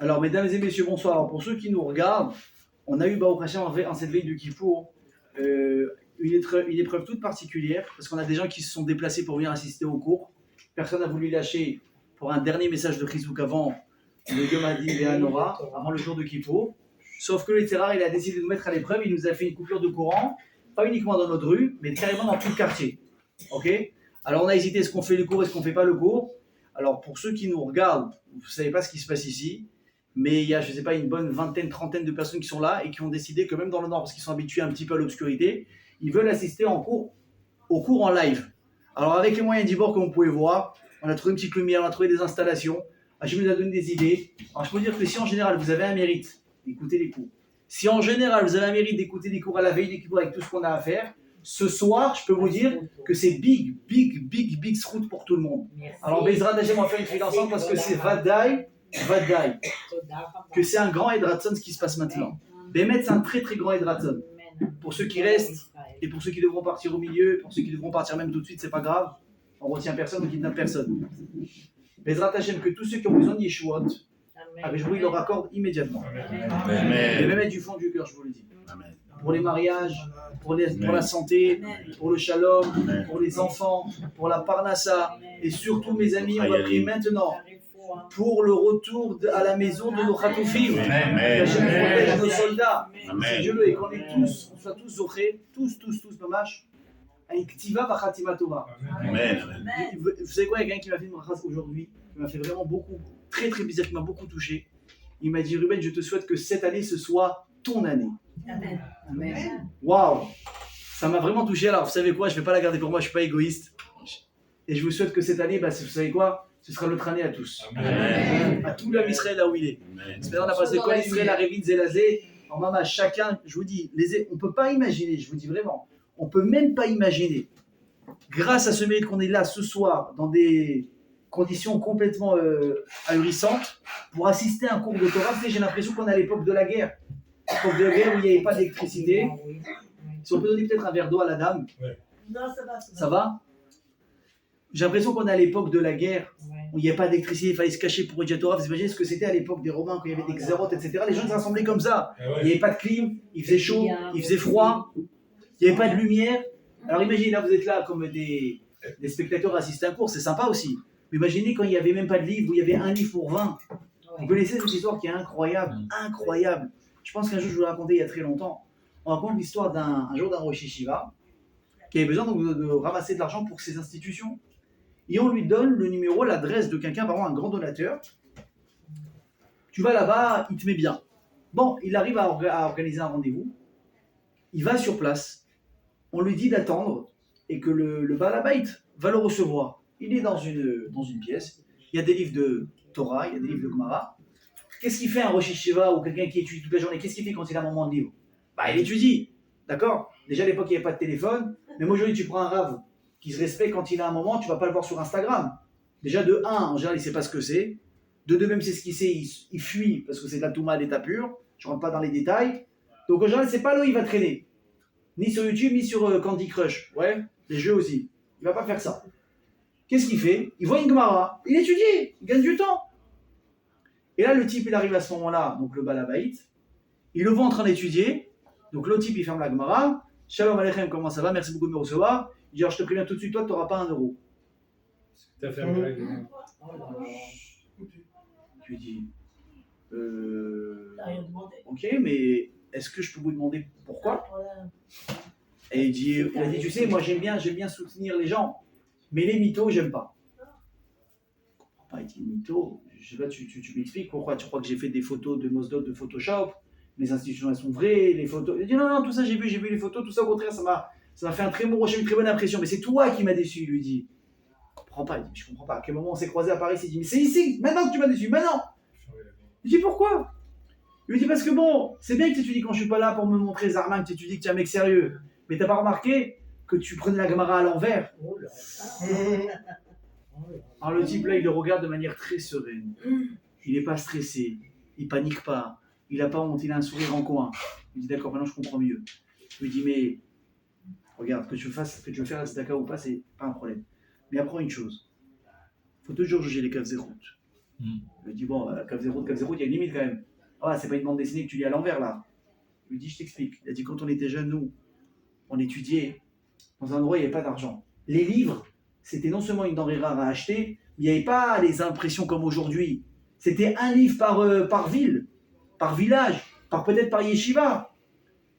Alors, mesdames et messieurs, bonsoir. Alors, pour ceux qui nous regardent, on a eu Baruch Hashem en cette veille de Kippour une épreuve toute particulière parce qu'on a des gens qui se sont déplacés pour venir assister au cours. Personne n'a voulu lâcher pour un dernier message de Chizouk avant le Yom Hadi et Hanora, avant le jour de Kippour. Sauf que l'Etzerar, il a décidé de nous mettre à l'épreuve. Il nous a fait une coupure de courant, pas uniquement dans notre rue, mais carrément dans tout le quartier. Ok ? Alors, on a hésité, est-ce qu'on fait le cours, est-ce qu'on ne fait pas le cours ? Alors, pour ceux qui nous regardent, vous ne savez pas ce qui se passe ici. Mais il y a, je ne sais pas, une bonne vingtaine, trentaine de personnes qui sont là et qui ont décidé que même dans le Nord, parce qu'ils sont habitués un petit peu à l'obscurité, ils veulent assister au cours en live. Alors avec les moyens d'Ibor, comme vous pouvez voir, on a trouvé une petite lumière, on a trouvé des installations, Hachem nous a donné des idées. Alors je peux dire que si en général vous avez un mérite d'écouter les cours, si en général vous avez un mérite d'écouter des cours à la veille des cours avec tout ce qu'on a à faire, ce soir, je peux vous dire que c'est big route pour tout le monde. Alors Bezrat Hachem, on va faire une file ensemble parce que c'est Vadaï, que c'est un grand Edratson ce qui se passe maintenant. Bémet, c'est un très très grand Edratson. Pour ceux qui restent et pour ceux qui devront partir au milieu, pour ceux qui devront partir même tout de suite, c'est pas grave. On retient personne, on kidnappe personne. Bezrat Hashem, que tous ceux qui ont besoin de Yeshuot, avec vous, il leur accorde immédiatement. Et même du fond du cœur, je vous le dis. Amen. Pour les mariages, pour la santé, pour le shalom, pour les enfants, pour la parnassa. Et surtout, mes amis, on va prier maintenant pour le retour à la maison de nos Khatoufim. Qu'Hachem protège nos soldats. Si Dieu le et qu'on soit tous zochés, tous, mamash, avec Ktiva Vachatima Tova. Vous savez quoi, il y a quelqu'un qui m'a fait une phrase aujourd'hui, qui m'a fait vraiment beaucoup, très très bizarre, qui m'a beaucoup touché. Il m'a dit, Ruben, je te souhaite que cette année, ce soit ton année. Amen. Waouh, ça m'a vraiment touché. Alors, vous savez quoi, je ne vais pas la garder pour moi, je ne suis pas égoïste. Et je vous souhaite que cette année, vous savez quoi, ce sera notre année à tous. Amen. À tout l'homme Israël là où il est. Maintenant, on a passé quoi Israël, à Révin, Zélazé. En maman, chacun, je vous dis, on ne peut pas imaginer, je vous dis vraiment, on ne peut même pas imaginer, grâce à ce mérite qu'on est là ce soir, dans des conditions complètement ahurissantes, pour assister à un cours de Torah. J'ai l'impression qu'on est à l'époque de la guerre. L'époque de la guerre où il n'y avait pas d'électricité. Si on peut donner peut-être un verre d'eau à la dame. Non, ça va. Ça va ? J'ai l'impression qu'on est à l'époque de la guerre, où il n'y avait pas d'électricité, il fallait se cacher pour étudier la Torah. Vous imaginez ce que c'était à l'époque des Romains, quand il y avait des xérotes, etc. Les gens se rassemblaient comme ça. Il n'y avait pas de clim, il faisait chaud, il faisait froid, il n'y avait pas de lumière. Alors imaginez, là vous êtes là comme des spectateurs assistent à un cours, c'est sympa aussi. Mais imaginez quand il n'y avait même pas de livre, où il y avait un livre pour 20. Vous connaissez cette histoire qui est incroyable. Je pense qu'un jour je vous l'ai raconté il y a très longtemps. On raconte l'histoire d'un Rosh Yeshiva qui avait besoin de ramasser de l'argent pour ses institutions. Et on lui donne le numéro, l'adresse de quelqu'un, par exemple un grand donateur. Tu vas là-bas, il te met bien. Bon, il arrive à organiser un rendez-vous. Il va sur place. On lui dit d'attendre et que le Baal Habayit va le recevoir. Il est dans une pièce. Il y a des livres de Torah, il y a des livres de Gemara. Qu'est-ce qu'il fait un Rosh Yeshiva ou quelqu'un qui étudie toute la journée? Qu'est-ce qu'il fait quand il a un moment de libre? Il étudie. D'accord? Déjà à l'époque, il n'y avait pas de téléphone. Même aujourd'hui, tu prends un rave qui se respecte quand il a un moment, tu ne vas pas le voir sur Instagram. Déjà, de 1, en général, il ne sait pas ce que c'est. De 2, même c'est ce qu'il sait, il fuit parce que c'est de la Touma à l'état pur. Je ne rentre pas dans les détails. Donc, en général, c'est pas là où il va traîner. Ni sur YouTube, ni sur Candy Crush. Ouais, les jeux aussi. Il ne va pas faire ça. Qu'est-ce qu'il fait? Il voit une Gemara. Il étudie. Il gagne du temps. Et là, le type, il arrive à ce moment-là, donc le Baal Habayit. Il le voit en train d'étudier. Donc, l'autre type, il ferme la Gemara. Shalom Aleichem, comment ça va? Merci beaucoup de me recevoir. Il dit, alors, je te préviens tout de suite, toi, tu n'auras pas un euro. Tu as fermé la gueule. Tu lui dis, ok, mais est-ce que je peux vous demander pourquoi? Et il a dit, tu sais, moi, j'aime bien soutenir les gens, mais les mythos, j'aime pas. Il dit, mythos, je sais pas, tu m'expliques pourquoi tu crois que j'ai fait des photos de Mosdot, de Photoshop, mes institutions, elles sont vraies, les photos. Il dit, non, tout ça, j'ai vu les photos, tout ça, au contraire, ça m'a fait un très bon rocher, une très bonne impression, mais c'est toi qui m'as déçu, il lui dit. Je comprends pas, il dit, je comprends pas. À quel moment on s'est croisés à Paris, il dit, mais c'est ici, maintenant que tu m'as déçu, maintenant. Il dit, pourquoi? Il lui dit, parce que bon, c'est bien que tu étudies quand je suis pas là pour me montrer Zarman, que tu étudies que tu es un mec sérieux, mais t'as pas remarqué que tu prenais la Gemara à l'envers? Alors le type là, il le regarde de manière très sereine. Il n'est pas stressé, il panique pas, il n'a pas honte, il a un sourire en coin. Il dit, d'accord, maintenant je comprends mieux. Je lui dis, mais regarde, que tu veux faire la tzedaka ou pas, c'est pas un problème. Mais apprends une chose. Il faut toujours juger les caves et routes. Je lui dis, bon, caves et routes, il y a une limite quand même. Ah, c'est pas une bande dessinée que tu lis à l'envers là. Je lui dis, je t'explique. Il a dit, quand on était jeunes, nous, on étudiait dans un endroit où il n'y avait pas d'argent. Les livres, c'était non seulement une denrée rare à acheter, mais il n'y avait pas les impressions comme aujourd'hui. C'était un livre par ville, par village, peut-être par yeshiva.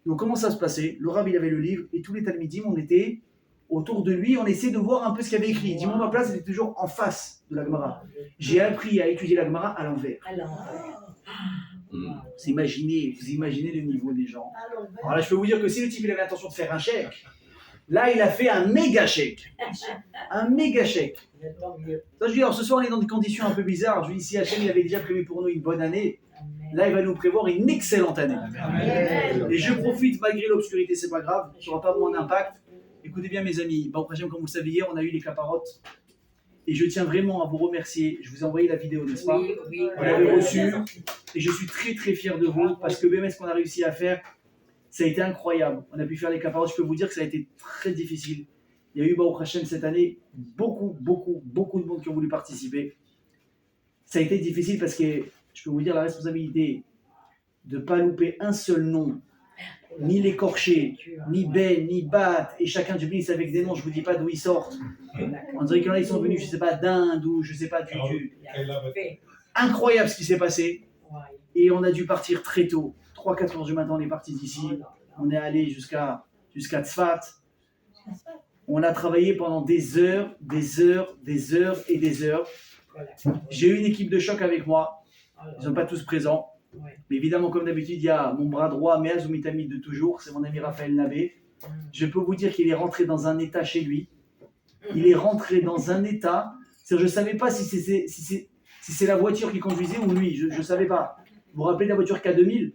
Donc comment ça se passait? Le Rav, il avait le livre, et tous les talmidim, on était autour de lui, on essayait de voir un peu ce qu'il y avait écrit. Dis-moi, ma place était toujours en face de la Gemara. J'ai appris à étudier la Gemara à l'envers. Vous imaginez le niveau des gens. Alors là, je peux vous dire que si le type il avait l'intention de faire un chèque, là, il a fait un méga chèque. Un méga chèque. Ça, je dis, alors ce soir, on est dans des conditions un peu bizarres. Je lui dis, si Hachem, il avait déjà prévu pour nous une bonne année, là, il va nous prévoir une excellente année. Et je profite, malgré l'obscurité, c'est pas grave, ça n'aura pas moins d'impact. Écoutez bien, mes amis, comme vous le savez, hier, on a eu les caparottes. Et je tiens vraiment à vous remercier. Je vous ai envoyé la vidéo, n'est-ce pas? Oui. Vous l'avez reçue. Et je suis très, très fier de vous parce que même ce qu'on a réussi à faire, ça a été incroyable. On a pu faire les caparottes. Je peux vous dire que ça a été très difficile. Il y a eu Baruch Hashem cette année beaucoup de monde qui ont voulu participer. Ça a été difficile parce que je peux vous dire la responsabilité de ne pas louper un seul nom, ni l'écorcher, ni Ben, ni Bat, et chacun du Blis avec des noms, je ne vous dis pas d'où ils sortent. On dirait qu'il y en a, ils sont venus, je ne sais pas, d'Inde ou je ne sais pas, du... Incroyable ce qui s'est passé. Et on a dû partir très tôt. 3-4 heures du matin, on est parti d'ici. On est allé jusqu'à Tzfat. On a travaillé pendant des heures. J'ai eu une équipe de choc avec moi. Ils ne sont pas tous présents. Mais évidemment, comme d'habitude, il y a mon bras droit, Meaz Oumitami de toujours, c'est mon ami Raphaël Nabé. Je peux vous dire qu'il est rentré dans un état chez lui. Il est rentré dans un état. Je ne savais pas si c'est la voiture qui conduisait ou lui. Je ne savais pas. Vous vous rappelez de la voiture K2000?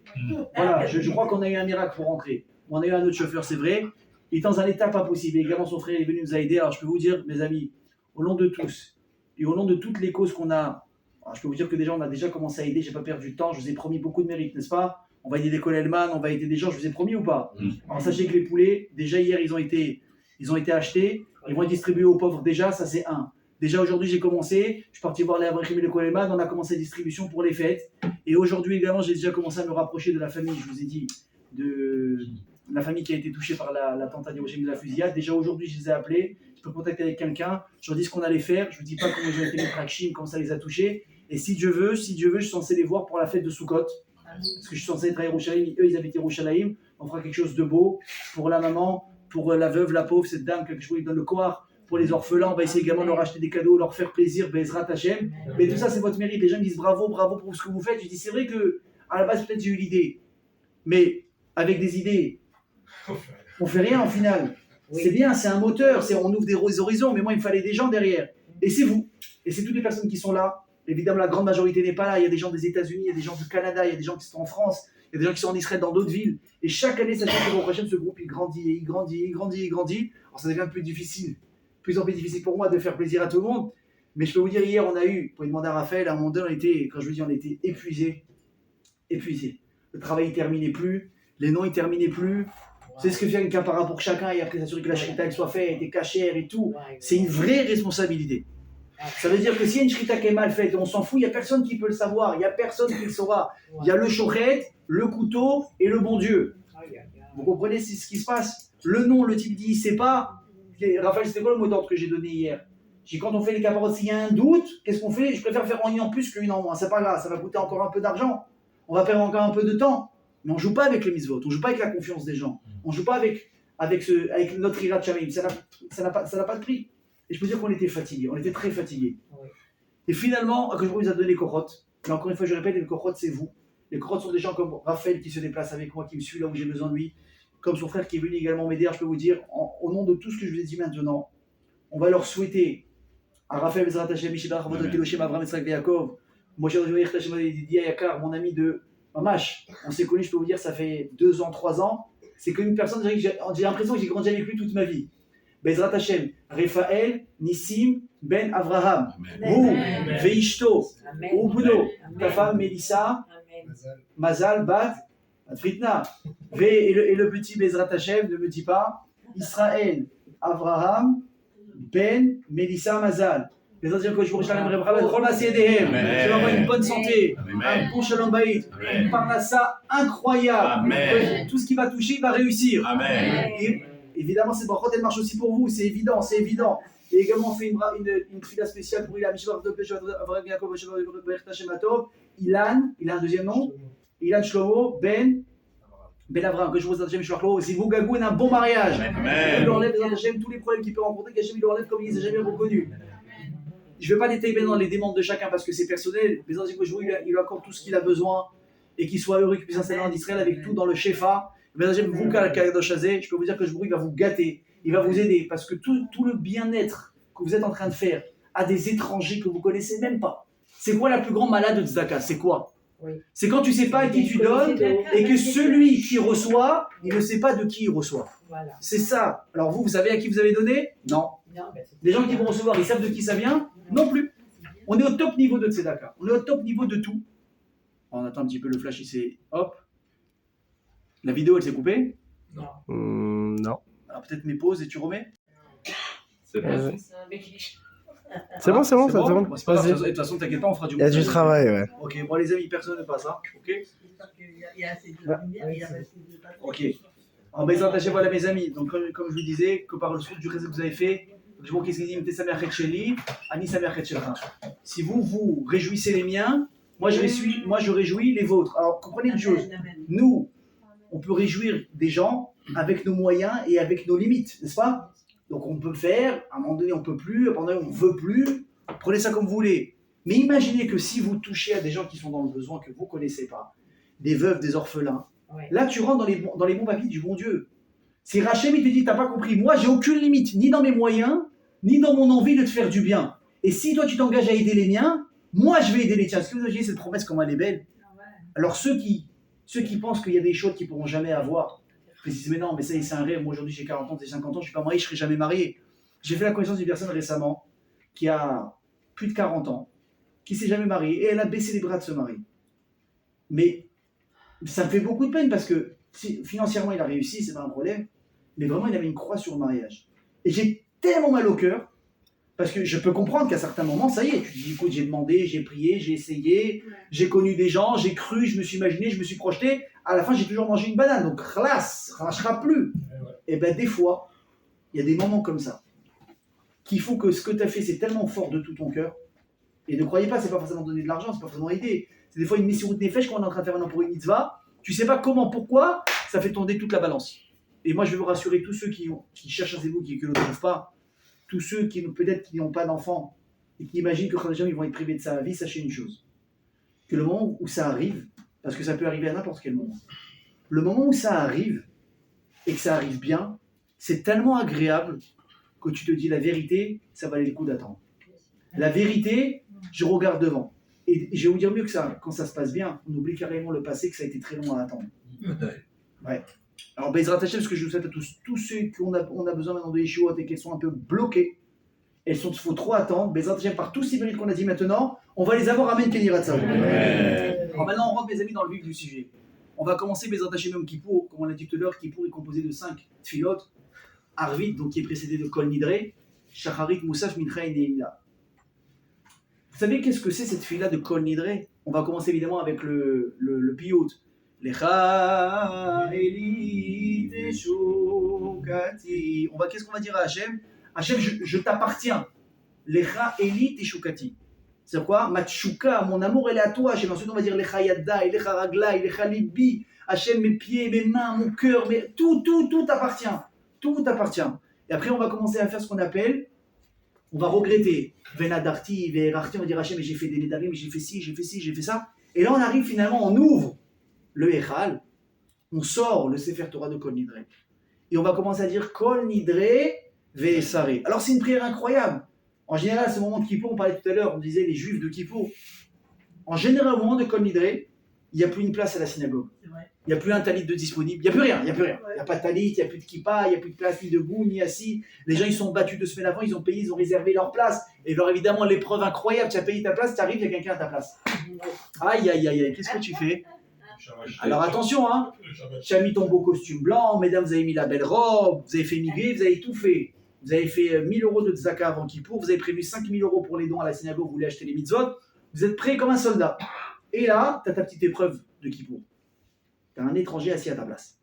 Voilà, je crois qu'on a eu un miracle pour rentrer. On a eu un autre chauffeur, c'est vrai. Il est dans un état pas possible. Et également, son frère est venu nous aider. Alors, je peux vous dire, mes amis, au nom de tous et au nom de toutes les causes qu'on a, alors, je peux vous dire que déjà, on a déjà commencé à aider. Je n'ai pas perdu de temps. Je vous ai promis beaucoup de mérite, n'est-ce pas? On va aider des Elman, on va aider des gens. Je vous ai promis ou pas? Alors, sachez que les poulets, déjà hier, ils ont été achetés. Ils vont être distribués aux pauvres. Déjà, ça, c'est un. Déjà aujourd'hui, j'ai commencé. Je suis parti voir les Abraham et les Elman. On a commencé la distribution pour les fêtes. Et aujourd'hui également, j'ai déjà commencé à me rapprocher de la famille. Je vous ai dit de la famille qui a été touchée par l'attentat d'Hiroshima de la fusillade. Déjà aujourd'hui, je les ai appelés. Je peux contacter avec quelqu'un. Je leur dis ce qu'on allait faire. Je ne vous dis pas comment ils ont été mis Prakshim, comment ça les a touchés. Et si Dieu veut, je suis censé les voir pour la fête de Sukkot. Parce que je suis censé être à Yerushalayim. Eux, ils habitent Yerushalayim. On fera quelque chose de beau pour la maman, pour la veuve, la pauvre, cette dame, quelque chose, ils donnent le koar. Pour les orphelins, on va essayer également de leur acheter des cadeaux, leur faire plaisir, Bezrat Hashem. Mais tout ça, c'est votre mérite. Les gens me disent bravo pour ce que vous faites. Je dis, c'est vrai que à la base, peut-être j'ai eu l'idée. Mais avec des idées, on fait rien en final. C'est bien, c'est un moteur, on ouvre des horizons, mais moi, il me fallait des gens derrière. Et c'est vous. Et c'est toutes les personnes qui sont là. Évidemment, la grande majorité n'est pas là. Il y a des gens des États-Unis, il y a des gens du Canada, il y a des gens qui sont en France, il y a des gens qui sont en Israël, dans d'autres villes. Et chaque année, sachez que prochaine, ce groupe, il grandit. Alors, ça devient plus difficile. Plus en plus difficile pour moi de faire plaisir à tout le monde. Mais je peux vous dire, hier, on a eu, pour demander à Raphaël, à un moment donné, quand je vous dis, on était épuisés. Le travail ne terminait plus, les noms ne terminaient plus. C'est ce que fait une capara pour chacun et après s'assurer que la shrita soit faite, des cachères et tout. C'est une vraie responsabilité. Ça veut dire que s'il y a une shrita qui est mal faite, on s'en fout, il n'y a personne qui peut le savoir, il n'y a personne qui le saura. Il y a le shochet, le couteau et le bon Dieu. Vous comprenez ce qui se passe? Le nom, le type dit, il ne sait pas. Raphaël, c'était quoi le mot d'ordre que j'ai donné hier? J'ai dit, quand on fait les caparottes, s'il y a un doute, qu'est-ce qu'on fait? Je préfère faire une en plus qu'une en moins. C'est pas grave, ça va coûter encore un peu d'argent. On va perdre encore un peu de temps. Mais on ne joue pas avec les mitzvot, on ne joue pas avec la confiance des gens. On ne joue pas avec notre Hirat Shamim. Ça n'a pas de prix. Et je peux dire qu'on était fatigués, on était très fatigués. Et finalement, quand je vous ai donné les korotes, mais encore une fois, je répète, les korotes, c'est vous. Les korotes sont des gens comme Raphaël qui se déplace avec moi, qui me suit là où j'ai besoin de lui, comme son frère qui est venu également m'aider. Je peux vous dire, au nom de tout ce que je vous ai dit maintenant, on va leur souhaiter à Raphaël Bezrat Hashem, Mishibach, Avodot Kiloshem, Avraham, Yitzhak, Yaakov, Moshe Rabbeinu, Hashem, Didier Yakar, mon ami de Mamash. On s'est connus, je peux vous dire, ça fait 2 ans, 3 ans. C'est qu'une personne, j'ai l'impression que j'ai grandi avec lui toute ma vie. Bezrat Hashem, Raphaël, Nissim, Ben Avraham, vous, Veishto, Ubudo, ta femme Mélissa, Mazal, Bat, Fritna, et le petit Bezrat Hashem, ne me dis pas, Israël, Avraham, Ben, Mélissa, Mazal. Les autres que je vous remercie, je leur envoie une bonne santé, un bon shalom bayit, une parnassa incroyable. Amen. Tout ce qui va toucher, il va réussir. Amen. Et évidemment, cette brachot, elle marche aussi pour vous, c'est évident, c'est évident. Et également, on fait une fila spéciale pour Ilan, Ilan, il a un deuxième nom, Ilan Shlomo, Ben Avram, que je vous Hashem Shlomo, si vous Gagou, un bon mariage. Amen. Il lui enlève tous les problèmes qu'il peut rencontrer, qu'Hachem il lui enlève comme il les a jamais reconnus. Je ne vais pas détailler dans les demandes de chacun parce que c'est personnel, mais il lui accorde tout ce qu'il a besoin et qu'il soit heureux, qu'il puisse s'installer en Israël avec tout dans le Shefa. Vous, je peux vous dire que il va vous gâter, il va vous aider parce que tout le bien-être que vous êtes en train de faire à des étrangers que vous ne connaissez même pas. C'est quoi la plus grande malade de Tzedaka? C'est quoi? Oui. C'est quand tu ne sais pas à qui tu donnes et que celui qui reçoit, il ne sait pas de qui il reçoit. Voilà. C'est ça. Alors vous savez à qui vous avez donné? Non. Les gens qui vont recevoir, ils savent de qui ça vient? Non plus. On est au top niveau de Tzedaka. On est au top niveau de tout. On attend un petit peu le flash ici. Hop. La vidéo, elle s'est coupée? Non. Non. Alors peut-être mes pauses et tu remets? C'est bon. C'est bon, c'est bon. Bon, c'est pas grave, Vas-y. de toute façon, t'inquiète pas, on fera du Il y a du travail, ouais. Ok, bon les amis, personne ne passe, hein. Ok. Ok. En baisant ta voilà mes amis. Donc comme je vous disais, que par le souffle du réseau que vous avez fait, je vois qu'est-ce qu'il dit, si vous réjouissez les miens, moi je réjouis les vôtres. Alors comprenez une chose, nous, on peut réjouir des gens avec nos moyens et avec nos limites, n'est-ce pas? Donc on peut le faire, à un moment donné on peut plus, à un moment donné on ne veut plus, prenez ça comme vous voulez. Mais imaginez que si vous touchez à des gens qui sont dans le besoin, que vous ne connaissez pas, des veuves, des orphelins, là tu rentres dans les bons papiers du bon Dieu. C'est Rachem, il te dit, t'as pas compris, moi j'ai aucune limite, ni dans mes moyens, ni dans mon envie de te faire du bien. Et si toi tu t'engages à aider les miens, moi je vais aider les tiens. Est-ce que vous avez cette promesse, comment elle est belle? Alors ceux qui pensent qu'il y a des choses qu'ils ne pourront jamais avoir, ils se disent mais non, mais ça c'est un rêve, moi aujourd'hui j'ai 40 ans, j'ai 50 ans, je ne suis pas marié, je ne serai jamais marié. J'ai fait la connaissance d'une personne récemment qui a plus de 40 ans, qui ne s'est jamais mariée, et elle a baissé les bras de se marier. Mais ça me fait beaucoup de peine parce que financièrement il a réussi, c'est pas un problème, mais vraiment il avait une croix sur le mariage. Et j'ai tellement mal au cœur, parce que je peux comprendre qu'à certains moments, ça y est, tu te dis écoute, j'ai demandé, j'ai prié, j'ai essayé, j'ai connu des gens, j'ai cru, je me suis imaginé, je me suis projeté, à la fin j'ai toujours mangé une banane, donc classe, ça ne marchera plus. Et bien des fois, il y a des moments comme ça, qu'il faut que ce que tu as fait, c'est tellement fort de tout ton cœur, et ne croyez pas, c'est pas forcément donner de l'argent, c'est pas forcément aider, c'est des fois une mission de nefesh quand on est en train de faire un an pour une mitzvah, tu sais pas comment, pourquoi, ça fait tourner toute la balance. Et moi je vais vous rassurer, tous ceux qui cherchent un zébouk et qui ne le trouvent pas, tous ceux qui peut-être qui n'ont pas d'enfants et qui imaginent que ils vont être privés de sa vie, sachez une chose, que le moment où ça arrive, parce que ça peut arriver à n'importe quel moment, le moment où ça arrive et que ça arrive bien, c'est tellement agréable que tu te dis la vérité, ça valait le coup d'attendre. La vérité, je regarde devant. Et je vais vous dire mieux que ça, quand ça se passe bien, on oublie carrément le passé, que ça a été très long à attendre. Ouais. Alors, Bezrat Hashem, ce que je vous souhaite à tous ceux qu'on a besoin maintenant de Yeshuot et qui sont un peu bloqués, il faut trop attendre. Bezrat Hashem, par tous ces mérites qu'on a dit maintenant, on va les avoir. Amen, Kenny Ratsa. Alors maintenant, on rentre, mes amis, dans le vif du sujet. On va commencer Bezrat Hashem Yom Kippour. Comme on l'a dit tout à l'heure, Kippour est composé de 5 tfilot. Arvit, donc qui est précédé de Kol Nidre, Shacharit, Moussaf, Mincha et Neila. Vous savez qu'est-ce que c'est cette fila de Kol Nidre? On va commencer évidemment avec le piyut. Lecha Eli Teshukati. Qu'est-ce qu'on va dire à Hachem? Hachem, je t'appartiens. Lecha Eli Teshukati. C'est quoi? Matshuka, mon amour, elle est à toi, Hachem. Ensuite, on va dire Lecha Yadai, Lecha Raglai, Lecha Libi. Hachem, mes pieds, mes mains, mon cœur, tout t'appartient. Tout t'appartient. Et après, on va commencer à faire ce qu'on appelle, on va regretter. Venadarti, Verarti, on va dire Hachem, j'ai fait des nedarim, j'ai fait ci, j'ai fait ça. Et là, on arrive finalement, on ouvre le Echal, on sort le Sefer Torah de Kol Nidre. Et on va commencer à dire Kol Nidre Ve'esare. Alors c'est une prière incroyable. En général, à ce moment de Kippour, on parlait tout à l'heure, on disait les juifs de Kippour. En général, au moment de Kol Nidre, il n'y a plus une place à la synagogue. Il n'y a plus un talit de disponible, il n'y a plus rien. Il n'y a pas de talit, il n'y a plus de kippa, il n'y a plus de place ni debout, ni assis. Les gens, ils sont battus 2 semaines avant, ils ont payé, ils ont réservé leur place. Et alors évidemment, l'épreuve incroyable, tu as payé ta place, tu arrives, il y a quelqu'un à ta place. Aïe, aïe, aïe, aïe, qu'est-ce que tu fais? Alors attention, hein, tu as mis ton beau costume blanc, mesdames, vous avez mis la belle robe, vous avez fait migrer, vous avez tout fait. vous avez fait 1000 euros de tzaka avant Kippour, vous avez prévu 5000 euros pour les dons à la synagogue, vous voulez acheter les mitzvot, vous êtes prêt comme un soldat. Et là, tu as ta petite épreuve de Kippour. Tu as un étranger assis à ta place.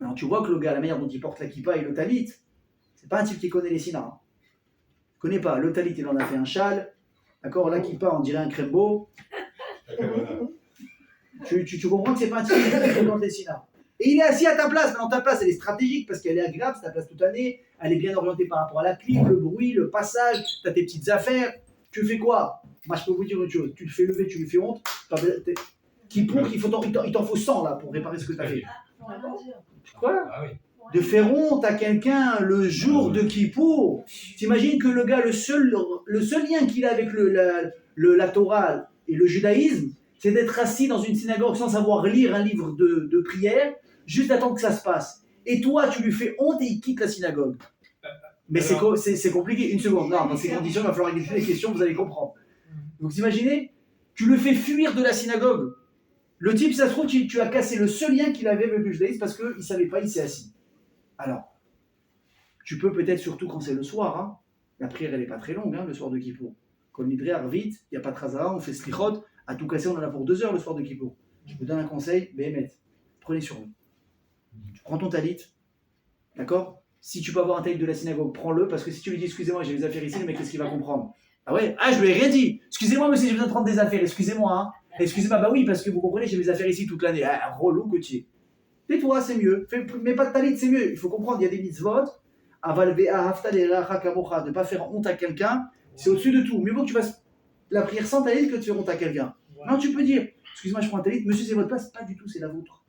Alors tu vois que le gars, la manière dont il porte la kippa et le talit, c'est pas un type qui connaît les sinas. Hein. Il connaît pas. Le talit, il en a fait un châle. D'accord, la kippa, on dirait un crembo. Tu comprends que c'est pas un type qui fréquente les sinas. Et il est assis à ta place. Maintenant, ta place, elle est stratégique parce qu'elle est agréable, c'est ta place toute l'année. Elle est bien orientée par rapport à la clim, le bruit, le passage. Tu as tes petites affaires. Tu fais quoi? Moi, je peux vous dire une chose. Tu le fais lever, tu lui fais honte. Kippour, il t'en faut 100 là pour réparer ce que tu as fait. Quoi? Ah oui. De faire honte à quelqu'un le jour de Kippour. T'imagines que le gars, le seul lien qu'il a avec la Torah et le judaïsme, c'est d'être assis dans une synagogue sans savoir lire un livre de prière, juste attendre que ça se passe. Et toi, tu lui fais honte et il quitte la synagogue. Mais c'est compliqué. Une seconde. Non, dans ces conditions, il va falloir régler les questions, vous allez comprendre. Donc, vous imaginez, tu le fais fuir de la synagogue. Le type, ça se trouve, tu as cassé le seul lien qu'il avait avec le judaïsme parce qu'il ne savait pas, il s'est assis. Alors, tu peux peut-être, surtout quand c'est le soir, hein, la prière, elle n'est pas très longue, hein, le soir de Kippour. Quand l'Idré arrive vite, il n'y a pas de Khazara, on fait slichot, à tout casser, on en a pour 2 heures le soir de Kippour. Je vous donne un conseil, Béhémet, prenez sur vous. Tu prends ton talit, d'accord? Si tu peux avoir un talit de la synagogue, prends-le, parce que si tu lui dis, excusez-moi, j'ai des affaires ici, le mec, qu'est-ce qu'il va comprendre? Ah ouais? Ah, je lui ai rien dit. Excusez-moi, monsieur, j'ai besoin de prendre des affaires, excusez-moi, hein. Excusez-moi, bah oui, parce que vous comprenez, j'ai mes affaires ici toute l'année. Ah, relou que tu es. Tais-toi, c'est mieux. Mais pas de talit, c'est mieux. Il faut comprendre, il y a des mitzvot. De ne pas faire honte à quelqu'un, c'est au-dessus de tout. Mieux vaut que tu fasses la prière sans talit que de faire honte à quelqu'un. Non, tu peux dire, excusez-moi, je prends un talit, monsieur, c'est votre place. Pas du tout, c'est la vôtre.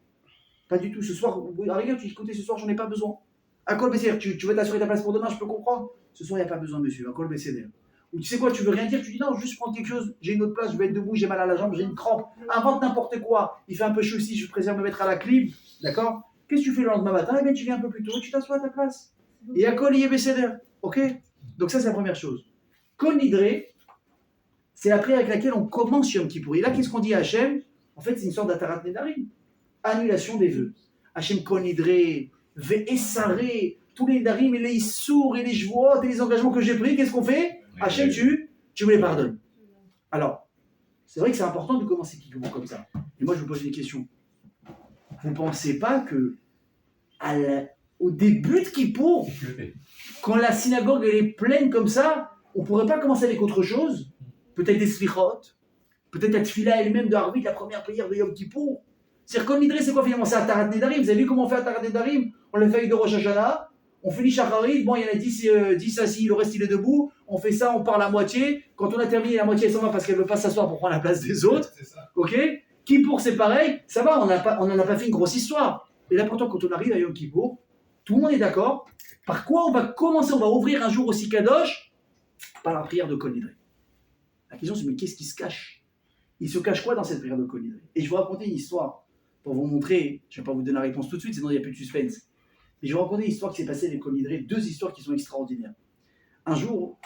Pas du tout. Ce soir, à rigueur, tu dis, écoutez, ce soir, j'en ai pas besoin. À quoi le tu veux t'assurer ta place pour demain, je peux comprendre. Ce soir, il n'y a pas besoin, monsieur. À quoi le Ou tu sais quoi, tu veux rien dire, tu dis non, juste prendre quelque chose, j'ai une autre place, je vais être debout, j'ai mal à la jambe, j'ai une crampe, invente n'importe quoi, il fait un peu chaud ici, je préfère me mettre à la clim, d'accord? Qu'est-ce que tu fais le lendemain matin? Eh bien, tu viens un peu plus tôt et tu t'assois à ta place. Et à Kol Yebeseder, ok? Donc ça, c'est la première chose. Kol Nidre, c'est la prière avec laquelle on commence Yom Kippour. Et là, qu'est-ce qu'on dit à Hachem? En fait, c'est une sorte d'Atarat Nedarim, annulation des vœux. Hachem Kol Nidre, Ve'esare, tous les Nedarim et les Issour et les Jvoot et les engagements que j'ai pris, qu'est-ce qu'on fait? Hachem, tu me les pardonnes. Alors, c'est vrai que c'est important de commencer Kippour comme ça. Et moi, je vous pose une question. Vous ne pensez pas que au début de Kippour, quand la synagogue elle est pleine comme ça, on ne pourrait pas commencer avec autre chose? Peut-être des slichot, peut-être la tfila elle-même de Harvit, la première prière de Yom Kippour. C'est-à-dire qu'en Nidré, c'est quoi finalement? C'est Atarat Nedarim. Vous avez vu comment on fait Atarat Nedarim? On l'a fait avec de Rosh Hashanah. On fait l'Ishacharit, bon, il y en a 10 assis, le reste il est debout. On fait ça, on parle à moitié. Quand on a terminé, la moitié elle s'en va parce qu'elle ne veut pas s'asseoir pour prendre la place des autres. Ok? Kippour, c'est pareil. Ça va, on n'en a pas fait une grosse histoire. Et là, pourtant, quand on arrive à Yom Kippour, tout le monde est d'accord. Par quoi on va commencer? On va ouvrir un jour aussi Kadosh par la prière de Kol Nidre. La question, c'est mais qu'est-ce qui se cache? Il se cache quoi dans cette prière de Kol Nidre? Et je vais vous raconter une histoire pour vous montrer. Je ne vais pas vous donner la réponse tout de suite, sinon il n'y a plus de suspense. Mais je vais vous raconter une histoire qui s'est passée avec Kol Nidre, 2 histoires qui sont extraordinaires. Un jour,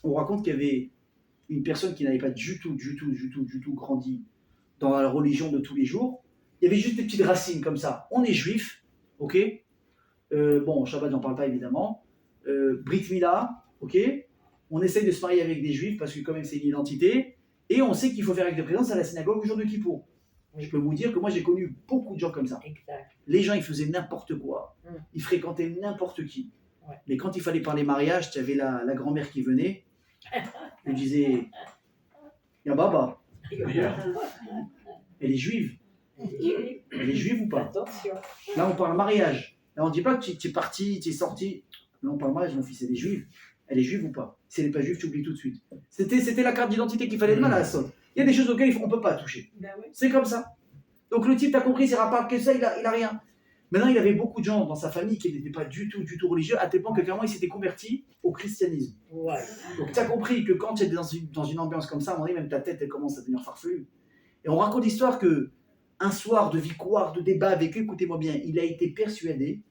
on raconte qu'il y avait une personne qui n'avait pas du tout grandi dans la religion de tous les jours. Il y avait juste des petites racines comme ça. On est juif, ok? Bon, Shabbat, j'en parle pas évidemment. Brit Mila, ok? On essaye de se marier avec des juifs parce que quand même c'est une identité. Et on sait qu'il faut faire acte de présence à la synagogue au jour de Kippour. Je peux vous dire que moi j'ai connu beaucoup de gens comme ça. Exact. Les gens ils faisaient n'importe quoi. Ils fréquentaient n'importe qui. Ouais. Mais quand il fallait parler mariage, tu avais la grand-mère qui venait. Elle disait Ya Baba. Elle est juive. Elle est juive ou pas? Attention. Là on parle mariage. Là on ne dit pas que tu es parti, tu es sorti. Là on parle mariage, mon fils, elle est juive. Elle est juive ou pas? Si elle n'est pas juive, tu oublies tout de suite. C'était la carte d'identité qu'il fallait de mal à la sonne. Il y a des choses auxquelles on ne peut pas toucher. Ben oui. C'est comme ça. Donc le type, t'as compris, c'est rapport que ça, il a rien. Maintenant, il avait beaucoup de gens dans sa famille qui n'étaient pas du tout religieux, à tel point que clairement, il s'était converti au christianisme. Ouais. Donc tu as compris que quand tu es dans une ambiance comme ça, à un moment donné, même ta tête, elle commence à devenir farfelue. Et on raconte l'histoire que un soir de victoire, de débat avec eux, écoutez-moi bien, il a été persuadé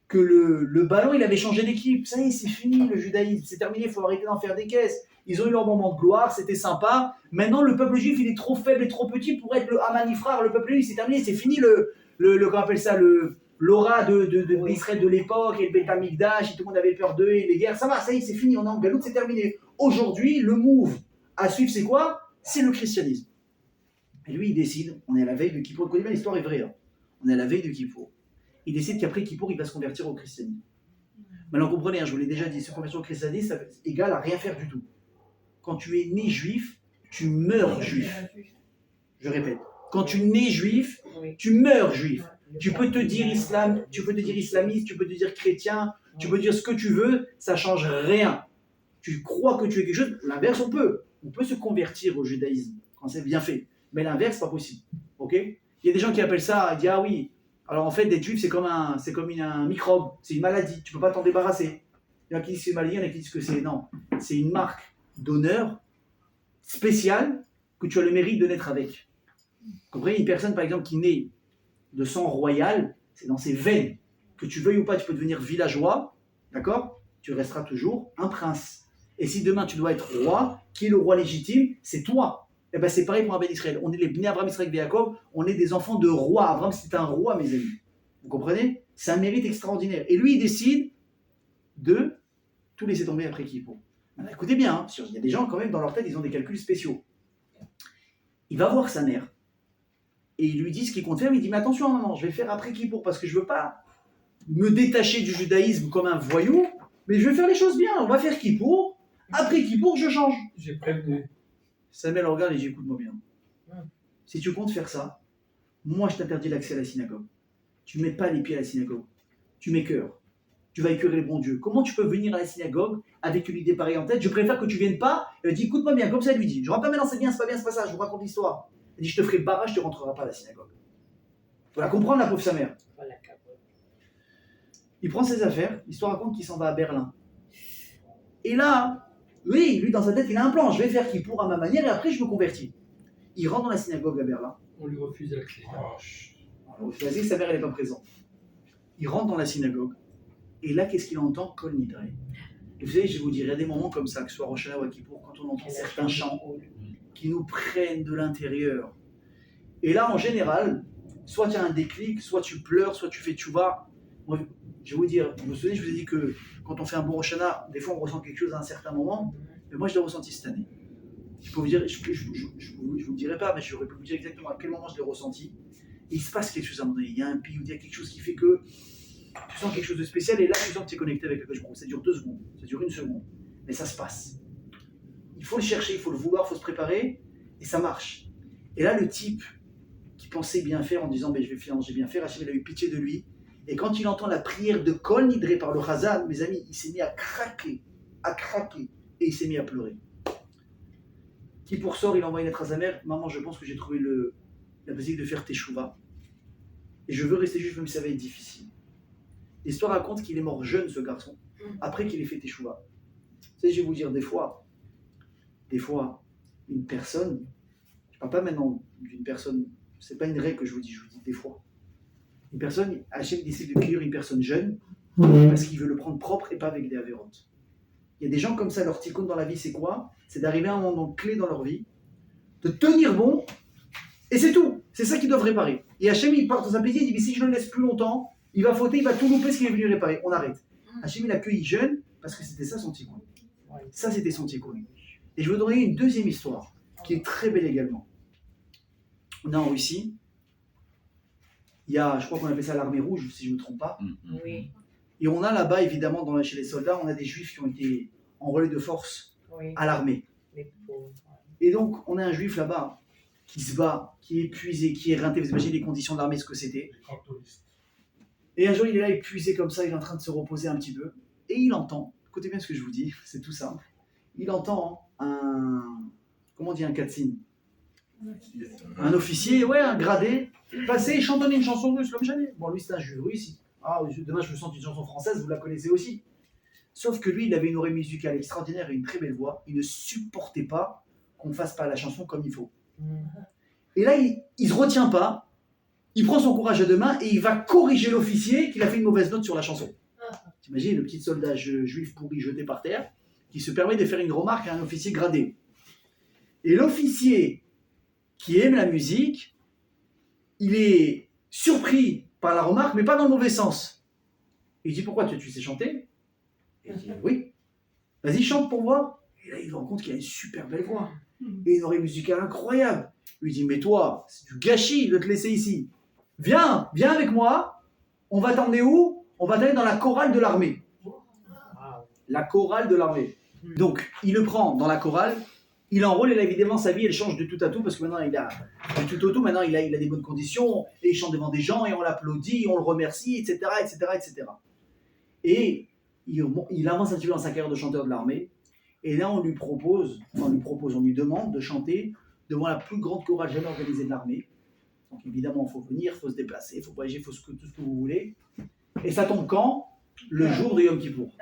que le ballon, il avait changé d'équipe. Ça y est, c'est fini, le judaïsme, c'est terminé, il faut arrêter d'en faire des caisses. Ils ont eu leur moment de gloire, c'était sympa. Maintenant, le peuple juif, il est trop faible et trop petit pour être le Haman Ifrar. Le peuple juif, c'est terminé, c'est fini comment on appelle ça, l'aura d'Israël de l'époque, et le Beth Amikdash, et tout le monde avait peur d'eux, et les guerres, ça va, ça y est, c'est fini, on est en galoute, c'est terminé. Aujourd'hui, le move à suivre, c'est quoi? C'est le christianisme. Et lui, il décide, on est à la veille de Kippour, vous connaissez bien l'histoire est vraie, hein. On est à la veille de Kippour. Il décide qu'après Kippour, il va se convertir au christianisme. Maintenant, comprenez, hein, je vous l'ai déjà dit, se convertir au christianisme, ça égale à rien faire du tout. Quand tu es né juif, tu meurs juif. Je répète, quand tu nais juif, tu meurs juif. Tu peux te dire islam, tu peux te dire islamiste, tu peux te dire chrétien, tu peux dire ce que tu veux, ça change rien. Tu crois que tu es quelque chose, l'inverse on peut se convertir au judaïsme quand c'est bien fait, mais l'inverse c'est pas possible. Ok? Il y a des gens qui appellent ça, ils disent ah oui, alors en fait d'être juif c'est comme un microbe, c'est une maladie, tu peux pas t'en débarrasser. Il y en a qui disent que c'est maladie, il y en a qui disent que c'est non, c'est une marque d'honneur spéciale que tu as le mérite de naître avec. Vous comprenez, une personne par exemple qui naît de sang royal, c'est dans ses veines. Que tu veuilles ou pas, tu peux devenir villageois, d'accord? Tu resteras toujours un prince. Et si demain tu dois être roi, qui est le roi légitime? C'est toi. Et bien c'est pareil pour un ben Israël. On est les Bnei Abraham, Israël et Yaakov, on est des enfants de roi. Abraham c'est un roi, mes amis. Vous comprenez? C'est un mérite extraordinaire. Et lui il décide de tout laisser tomber après Kippour. Alors, écoutez bien, hein, il y a des gens quand même dans leur tête, ils ont des calculs spéciaux. Il va voir sa mère. Et il lui dit ce qu'il compte faire, mais il dit mais attention maman, je vais faire après Kippour parce que je veux pas me détacher du judaïsme comme un voyou, mais je vais faire les choses bien, on va faire Kippour, après Kippour je change. J'ai prévenu. Samuel le regarde et dit écoute-moi bien, si tu comptes faire ça, moi je t'interdis l'accès à la synagogue. Tu ne mets pas les pieds à la synagogue, tu m'écœures, tu vas écœurer le bon Dieu. Comment tu peux venir à la synagogue avec une idée pareille en tête? Je préfère que tu viennes pas, elle dit écoute-moi bien, comme ça elle lui dit, je rentre pas maintenant, c'est bien, c'est pas ça, je vous raconte l'histoire. Elle dit je te ferai barrage, tu ne rentreras pas à la synagogue. Faut la comprendre la pauvre sa mère. Il prend ses affaires, l'histoire raconte qu'il s'en va à Berlin. Et là, oui, lui dans sa tête il a un plan, je vais faire Kippour à ma manière et après je me convertis. Il rentre dans la synagogue à Berlin. On lui refuse l'accès. Alors, je sais que sa mère elle n'est pas présente. Il rentre dans la synagogue et là qu'est-ce qu'il entend? Kol Nidre. Et vous savez, je vais vous dire, il y a des moments comme ça, que ce soit Rosh Hashanah ou à Kippour, quand on entend certains chants qui nous prennent de l'intérieur. Et là, en général, soit tu as un déclic, soit tu pleures, soit tu fais tchouva. Moi, je vais vous dire, vous vous souvenez, je vous ai dit que quand on fait un bon Rosh Hashanah, des fois on ressent quelque chose à un certain moment, mais moi je l'ai ressenti cette année. Je peux vous dire, je vous le dirai pas, mais j'aurais pu vous dire exactement à quel moment je l'ai ressenti. Et il se passe quelque chose à un moment donné. Il y a un pays où il y a quelque chose qui fait que tu sens quelque chose de spécial, et là tu sens que tu es connecté avec le Kodesh Baruch Hu. Ça dure 2 secondes, ça dure 1 seconde, mais ça se passe. Il faut le chercher, il faut le vouloir, il faut se préparer, et ça marche. Et là, le type qui pensait bien faire en disant je vais finalement bien faire, Hachem il a eu pitié de lui. Et quand il entend la prière de Kol Nidre par le Chazal, mes amis, il s'est mis à craquer, et il s'est mis à pleurer. Qui pour sort, il envoie une lettre à sa mère, maman, je pense que j'ai trouvé la possibilité de faire Teshuvah. Et je veux rester juif même si ça va être difficile. L'histoire raconte qu'il est mort jeune, ce garçon, après qu'il ait fait Teshuvah. Vous savez, je vais vous dire, des fois, une personne, je ne parle pas maintenant d'une personne, c'est pas une règle que je vous dis des fois. Une personne, Hachem décide de cueillir une personne jeune parce qu'il veut le prendre propre et pas avec des avérotes. Il y a des gens comme ça, leur tikkun dans la vie, c'est quoi? C'est d'arriver à un moment clé dans leur vie, de tenir bon, et c'est tout. C'est ça qu'ils doivent réparer. Et Hachem, il part dans sa plaisir, il dit mais si je le laisse plus longtemps, il va fauter, il va tout louper ce qu'il est venu réparer. On arrête. Hachem, il a cueilli jeune parce que c'était ça son tikkun. Ça, c'était son tikkun. Et je vais vous donner une deuxième histoire qui est très belle également. On est en Russie. Il y a, je crois qu'on appelle ça l'armée rouge, si je ne me trompe pas. Oui. Et on a là-bas, évidemment, chez les soldats, on a des juifs qui ont été en relais de force à l'armée. Et donc, on a un juif là-bas qui se bat, qui est épuisé, qui est éreinté. Vous imaginez les conditions de l'armée, ce que c'était. Et un jour, il est là épuisé comme ça, il est en train de se reposer un petit peu. Et il entend, écoutez bien ce que je vous dis, c'est tout simple. Il entend comment on dit un katsine? Un officier, ouais, un gradé, passer et chantonner une chanson russe, comme jamais. Bon, lui, c'est un juif russe. Ah, demain, je me sens une chanson française, vous la connaissez aussi. Sauf que lui, il avait une oreille musicale extraordinaire et une très belle voix. Il ne supportait pas qu'on ne fasse pas la chanson comme il faut. Et là, il ne se retient pas. Il prend son courage à deux mains et il va corriger l'officier qui a fait une mauvaise note sur la chanson. T'imagines le petit soldat juif pourri jeté par terre qui se permet de faire une remarque à un officier gradé. Et l'officier qui aime la musique, il est surpris par la remarque, mais pas dans le mauvais sens. Il dit, pourquoi tu sais chanter? Il dit, oui. Vas-y, chante pour voir. Et là, il se rend compte qu'il a une super belle voix. Et une oreille musicale incroyable. Il lui dit, mais toi, c'est du gâchis de te laisser ici. Viens avec moi. On va t'emmener où? On va t'amener dans la chorale de l'armée. La chorale de l'armée. Donc, il le prend dans la chorale. Il enrôle et là, évidemment, sa vie, elle change de tout à tout parce que maintenant, il a du tout au tout. Maintenant, il a des bonnes conditions et il chante devant des gens et on l'applaudit, on le remercie, etc., etc., etc. Et il avance un petit peu dans sa carrière de chanteur de l'armée. Et là, on lui demande de chanter devant la plus grande chorale jamais organisée de l'armée. Donc, évidemment, il faut venir, il faut se déplacer, il faut voyager, il faut tout ce que vous voulez. Et ça tombe quand? Le jour de Yom Kippour.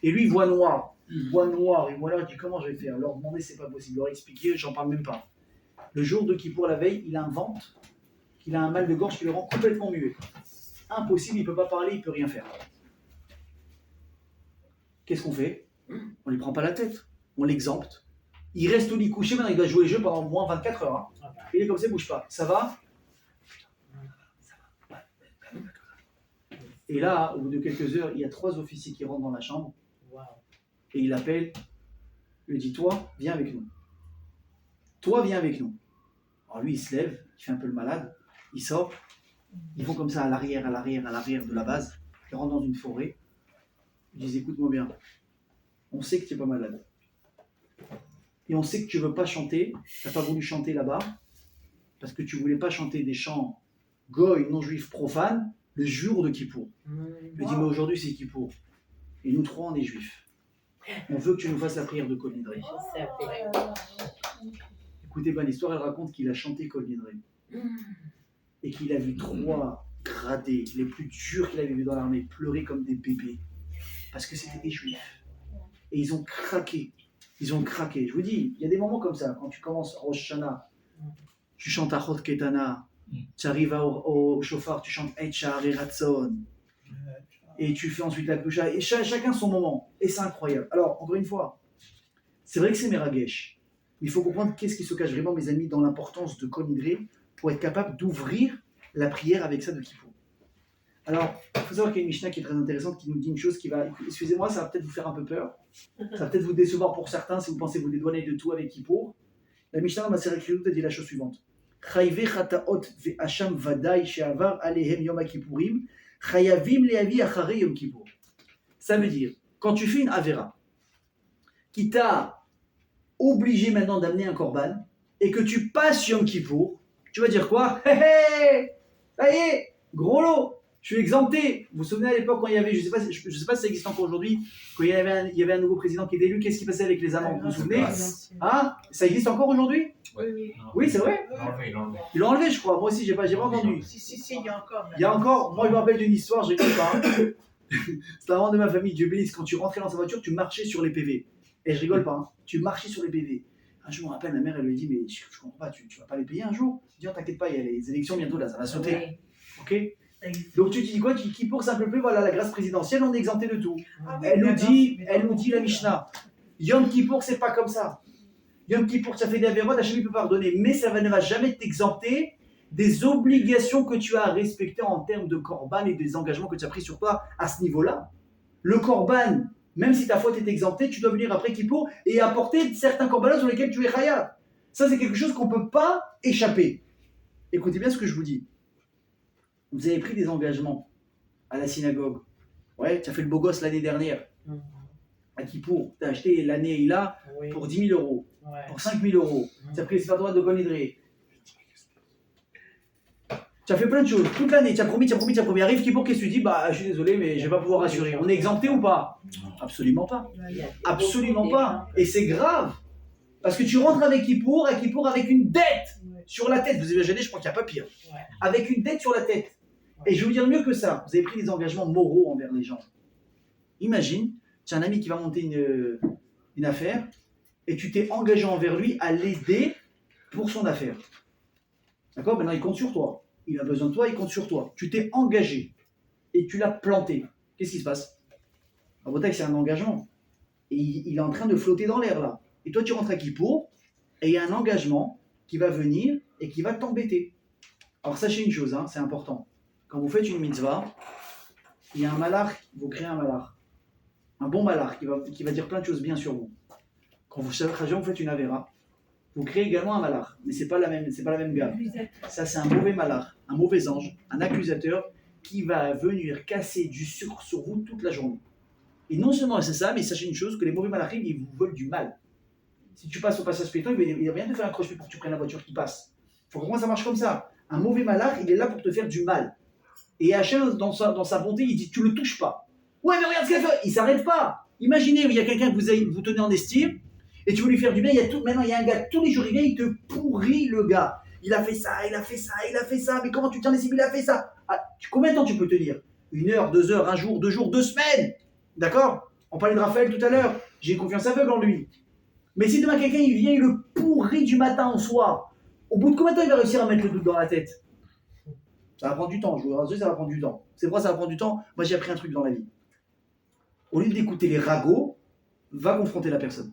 Et lui, il voit noir. Il voit là, il dit comment je vais faire? Leur demander, c'est pas possible. Leur expliquer, j'en parle même pas. Le jour de Kippour, la veille, il invente qu'il a un mal de gorge qui le rend complètement muet. Impossible, il peut pas parler, il peut rien faire. Qu'est-ce qu'on fait? On lui prend pas la tête. On l'exempte. Il reste au lit couché, maintenant il va jouer le jeu pendant moins 24 heures. Hein. Il est comme ça, il bouge pas. Ça va? Et là, au bout de quelques heures, il y a 3 officiers qui rentrent dans la chambre. Et il appelle, il lui dit, toi, viens avec nous. Toi, viens avec nous. Alors lui, il se lève, il fait un peu le malade, il sort, ils vont comme ça à l'arrière de la base, ils rentrent dans une forêt, ils disent, écoute-moi bien, on sait que tu n'es pas malade. Et on sait que tu ne veux pas chanter, tu n'as pas voulu chanter là-bas, parce que tu ne voulais pas chanter des chants goy, non-juifs, profanes, le jour de Kippour. Il lui dit, mais aujourd'hui c'est Kippour. Et nous 3, on est juifs. On veut que tu nous fasses la prière de Kol Nidre. Écoutez bien, l'histoire, elle raconte qu'il a chanté Kol Nidre. Et qu'il a vu 3 gradés, les plus durs qu'il avait vus dans l'armée, pleurer comme des bébés. Parce que c'était des juifs. Et ils ont craqué. Je vous dis, il y a des moments comme ça. Quand tu commences Rosh Hashanah, tu chantes Achot Ketana, tu arrives au Shofar, tu chantes Et Sha'arei Ratzon. Et tu fais ensuite la Kdusha, et chacun son moment. Et c'est incroyable. Alors, encore une fois, c'est vrai que c'est Meragesh. Il faut comprendre qu'est-ce qui se cache vraiment, mes amis, dans l'importance de Kol Nidre pour être capable d'ouvrir la prière avec ça de Kippour. Alors, il faut savoir qu'il y a une Mishnah qui est très intéressante, qui nous dit une chose qui va... Excusez-moi, ça va peut-être vous faire un peu peur. Ça va peut-être vous décevoir pour certains si vous pensez vous dédouaner de tout avec Kippour. La Mishnah, dans Maseret Kiddush, dit la chose suivante. Chayve chataot ve'asham vadai she'avar alehem yom ha'kippurim chayavim le'avi acharei yom kippour. Ça veut dire, quand tu fais une avera qui t'a obligé maintenant d'amener un korban et que tu passes Yom Kippour, tu vas dire quoi? Hé hé, ça y est, gros lot, je suis exempté. Vous vous souvenez à l'époque quand il y avait, je sais pas si ça existe encore aujourd'hui, quand il y avait un nouveau président qui est élu, qu'est-ce qui passait avec les amendes? Vous vous souvenez? Ah, ça existe encore aujourd'hui? Oui, c'est vrai. Ils l'ont enlevé, je crois. Moi aussi, j'ai pas entendu. Si, il y a encore. Il y a encore. Moi, je me rappelle d'une histoire, je rigole pas. C'était un membre de ma famille, Dieu bénisse, quand tu rentrais dans sa voiture, tu marchais sur les PV. Et je rigole pas, hein. Tu marchais sur les PV. Un jour, je me rappelle, ma mère, elle lui dit, mais je comprends pas, tu vas pas les payer un jour? Je dis, oh, t'inquiète pas, il y a les élections bientôt, là, ça va sauter. Ok? Donc tu dis quoi? Qui pour simplement, voilà, la grâce présidentielle, on est exempté de tout. Elle nous dit la Mishnah, Yom Kippour, c'est pas comme ça. Yom Kippour, ça fait des avérotes, Hachem il peut pardonner, mais ça ne va jamais t'exempter des obligations que tu as à respecter en termes de korban et des engagements que tu as pris sur toi à ce niveau-là. Le korban, même si ta faute est exemptée, tu dois venir après Kippour et apporter certains korbanos sur lesquels tu es chayav. Ça, c'est quelque chose qu'on ne peut pas échapper. Écoutez bien ce que je vous dis. Vous avez pris des engagements à la synagogue. Ouais, tu as fait le beau gosse l'année dernière. À Kippour, tu as acheté l'année Hila pour 10 000 euros, pour 5 000 euros. Tu as pris les droits de Kol Nidre. Tu as fait plein de choses, toute l'année, tu as promis. Arrive Kippour, qu'est-ce que tu dis? Bah, je suis désolé, mais je ne vais pas pouvoir assurer. On est exempté ou pas? Absolument pas. Absolument pas. Et c'est grave. Parce que tu rentres avec Kippour avec une dette sur la tête. Vous imaginez, je crois qu'il n'y a pas pire. Avec une dette sur la tête. Et je vais vous dire mieux que ça. Vous avez pris des engagements moraux envers les gens. Imagine, tu as un ami qui va monter une affaire et tu t'es engagé envers lui à l'aider pour son affaire. D'accord? Maintenant, il compte sur toi. Il a besoin de toi, il compte sur toi. Tu t'es engagé et tu l'as planté. Qu'est-ce qui se passe? En Bretagne, c'est un engagement. Et il est en train de flotter dans l'air là. Et toi, tu rentres à Kippour et il y a un engagement qui va venir et qui va t'embêter. Alors, sachez une chose, hein, c'est important. quand vous faites une mitzvah, il y a un malach, vous créez un malach. Un bon malach qui va dire plein de choses bien sur vous. Quand vous faites une avéra, vous créez également un malach. Mais ce n'est pas la même gamme. Ça, c'est un mauvais malach, un mauvais ange, un accusateur qui va venir casser du sucre sur vous toute la journée. Et non seulement c'est ça, mais sachez une chose, que les mauvais malachim, ils vous veulent du mal. Si tu passes au passage piéton, il va rien te faire un crochet pour que tu prennes la voiture qui passe. Il faut comprendre que ça marche comme ça. Un mauvais malach, il est là pour te faire du mal. Et Hachem, dans sa bonté, il dit, tu le touches pas. Ouais, mais regarde ce qu'il a fait. Il s'arrête pas. Imaginez, il y a quelqu'un que vous tenez en estime, et tu veux lui faire du bien, maintenant il y a un gars, tous les jours il vient, il te pourrit le gars. Il a fait ça, il a fait ça, il a fait ça, mais comment tu tiens les cibles, il a fait ça. Combien de temps tu peux tenir? 1 heure, 2 heures, 1 jour, 2 jours, 2 semaines. D'accord? On parlait de Raphaël tout à l'heure, j'ai une confiance aveugle en lui. Mais si demain quelqu'un il vient, il le pourrit du matin au soir, au bout de combien de temps il va réussir à mettre le doute dans la tête? Ça va prendre du temps, je vous rassure, ça va prendre du temps. C'est pourquoi ça va prendre du temps. Moi j'ai appris un truc dans la vie. Au lieu d'écouter les ragots, va confronter la personne.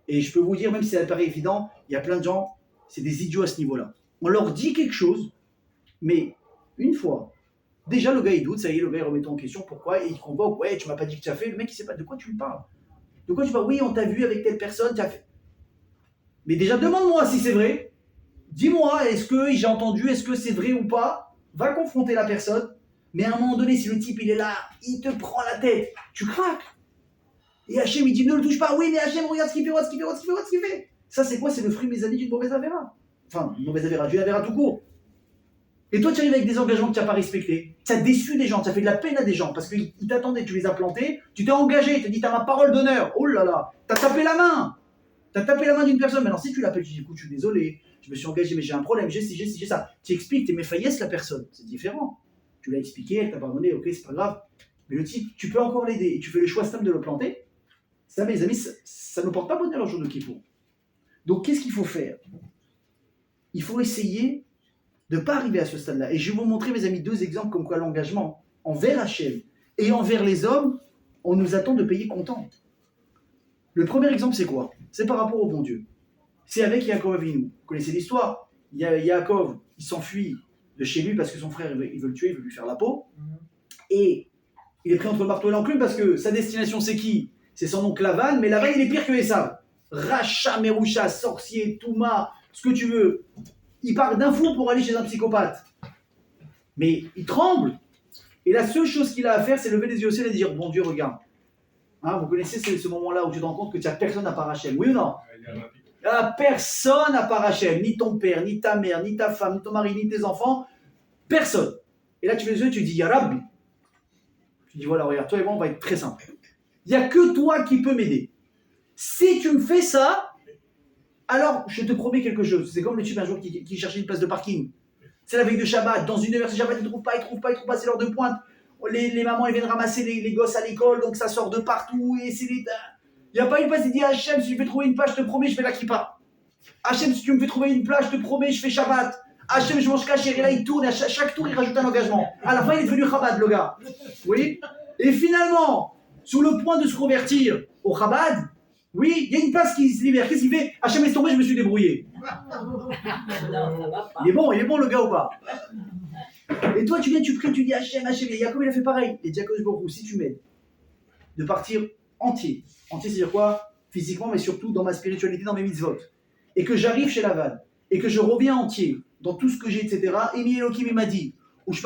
Et je peux vous dire, même si ça paraît évident, il y a plein de gens, c'est des idiots à ce niveau-là. On leur dit quelque chose, mais une fois, déjà le gars il doute, ça y est, le gars il remet en question, pourquoi, et il convoque, ouais, tu m'as pas dit que tu as fait, le mec il sait pas de quoi tu lui parles. De quoi tu parles? Oui, on t'a vu avec telle personne, tu as fait. Mais déjà demande-moi si c'est vrai, dis-moi, est-ce que j'ai entendu, est-ce que c'est vrai ou pas, va confronter la personne, mais à un moment donné, si le type il est là, il te prend la tête, tu craques. Et Hachem il dit ne le touche pas, oui mais Hachem regarde ce qu'il fait, regarde ce qu'il fait. Ça c'est quoi? C'est le fruit mes amis d'une mauvaise avéra. Enfin, une mauvaise avéra, d'une avéra tout court. Et toi tu arrives avec des engagements que tu n'as pas respectés, tu as déçu des gens, tu as fait de la peine à des gens, parce qu'ils t'attendaient, tu les as plantés, tu t'es engagé, tu t'es dit t'as ma parole d'honneur, oh là là, t'as tapé la main d'une personne, maintenant si tu l'appelles, tu dis écoute je suis désolé, je me suis engagé mais j'ai un problème, j'ai ça, tu expliques tes méfaillances la personne, c'est différent. Tu l'as expliqué, elle t'a pardonné, ok c'est pas grave, mais le type, tu peux encore l'aider, et tu fais le choix simple de le planter. Ça, mes amis, ça ne porte pas bonheur le jour de Kippour. Donc, qu'est-ce qu'il faut faire? Il faut essayer de ne pas arriver à ce stade-là. Et je vais vous montrer, mes amis, 2 exemples comme quoi l'engagement envers Hachem et envers les hommes, on nous attend de payer comptant. Le premier exemple, c'est quoi? C'est par rapport au bon Dieu. C'est avec Yaakov Avinu. Vous connaissez l'histoire. Yaakov, il s'enfuit de chez lui parce que son frère, il veut le tuer, il veut lui faire la peau. Et il est pris entre le marteau et l'enclume parce que sa destination, c'est qui? C'est son oncle Lavan, mais Lavan il est pire que Esav. Racha, Merusha, sorcier, Touma, ce que tu veux. Il part d'un fou pour aller chez un psychopathe. Mais il tremble. Et la seule chose qu'il a à faire, c'est lever les yeux au ciel et dire bon Dieu, regarde. Hein, vous connaissez ce moment-là où tu te rends compte que tu n'as personne à part Hachem, oui ou non? Il n'y a personne à part Hachem, ni ton père, ni ta mère, ni ta femme, ni ton mari, ni tes enfants. Personne. Et là tu fais les yeux et tu dis Ya Rabbi. Tu dis voilà, regarde, toi et moi, on va être très simple. Il n'y a que toi qui peux m'aider. Si tu me fais ça, alors je te promets quelque chose. C'est comme le type un jour qui cherchait une place de parking. C'est la veille de Shabbat. Dans une heure, c'est Shabbat, il ne trouve pas, c'est l'heure de pointe. Les mamans, elles viennent ramasser les gosses à l'école, donc ça sort de partout. Et c'est il n'y a pas une place, il dit Hachem, si tu me fais trouver une place, je te promets, je fais la kippa. Hachem, si tu me fais trouver une place, je te promets, je fais Shabbat. Hachem, je mange caché. Et là, il tourne, et à chaque tour, il rajoute un engagement. À la fin, il est devenu Chabad, le gars. Oui. Et finalement, sur le point de se convertir au Chabad, oui, il y a une place qui se libère. Qu'est-ce qu'il fait? Hachem, laisse tomber, je me suis débrouillé. Il est bon le gars ou pas? Et toi, tu viens, tu pries, tu dis Hachem. Et Yaakov, il a fait pareil. Et Yaakov, beaucoup, si tu m'aides, de partir entier. Entier, c'est-à-dire quoi? Physiquement, mais surtout dans ma spiritualité, dans mes mitzvot. Et que j'arrive chez Lavan, et que je reviens entier dans tout ce que j'ai, etc. Et mi Elohim, il m'a dit, etc.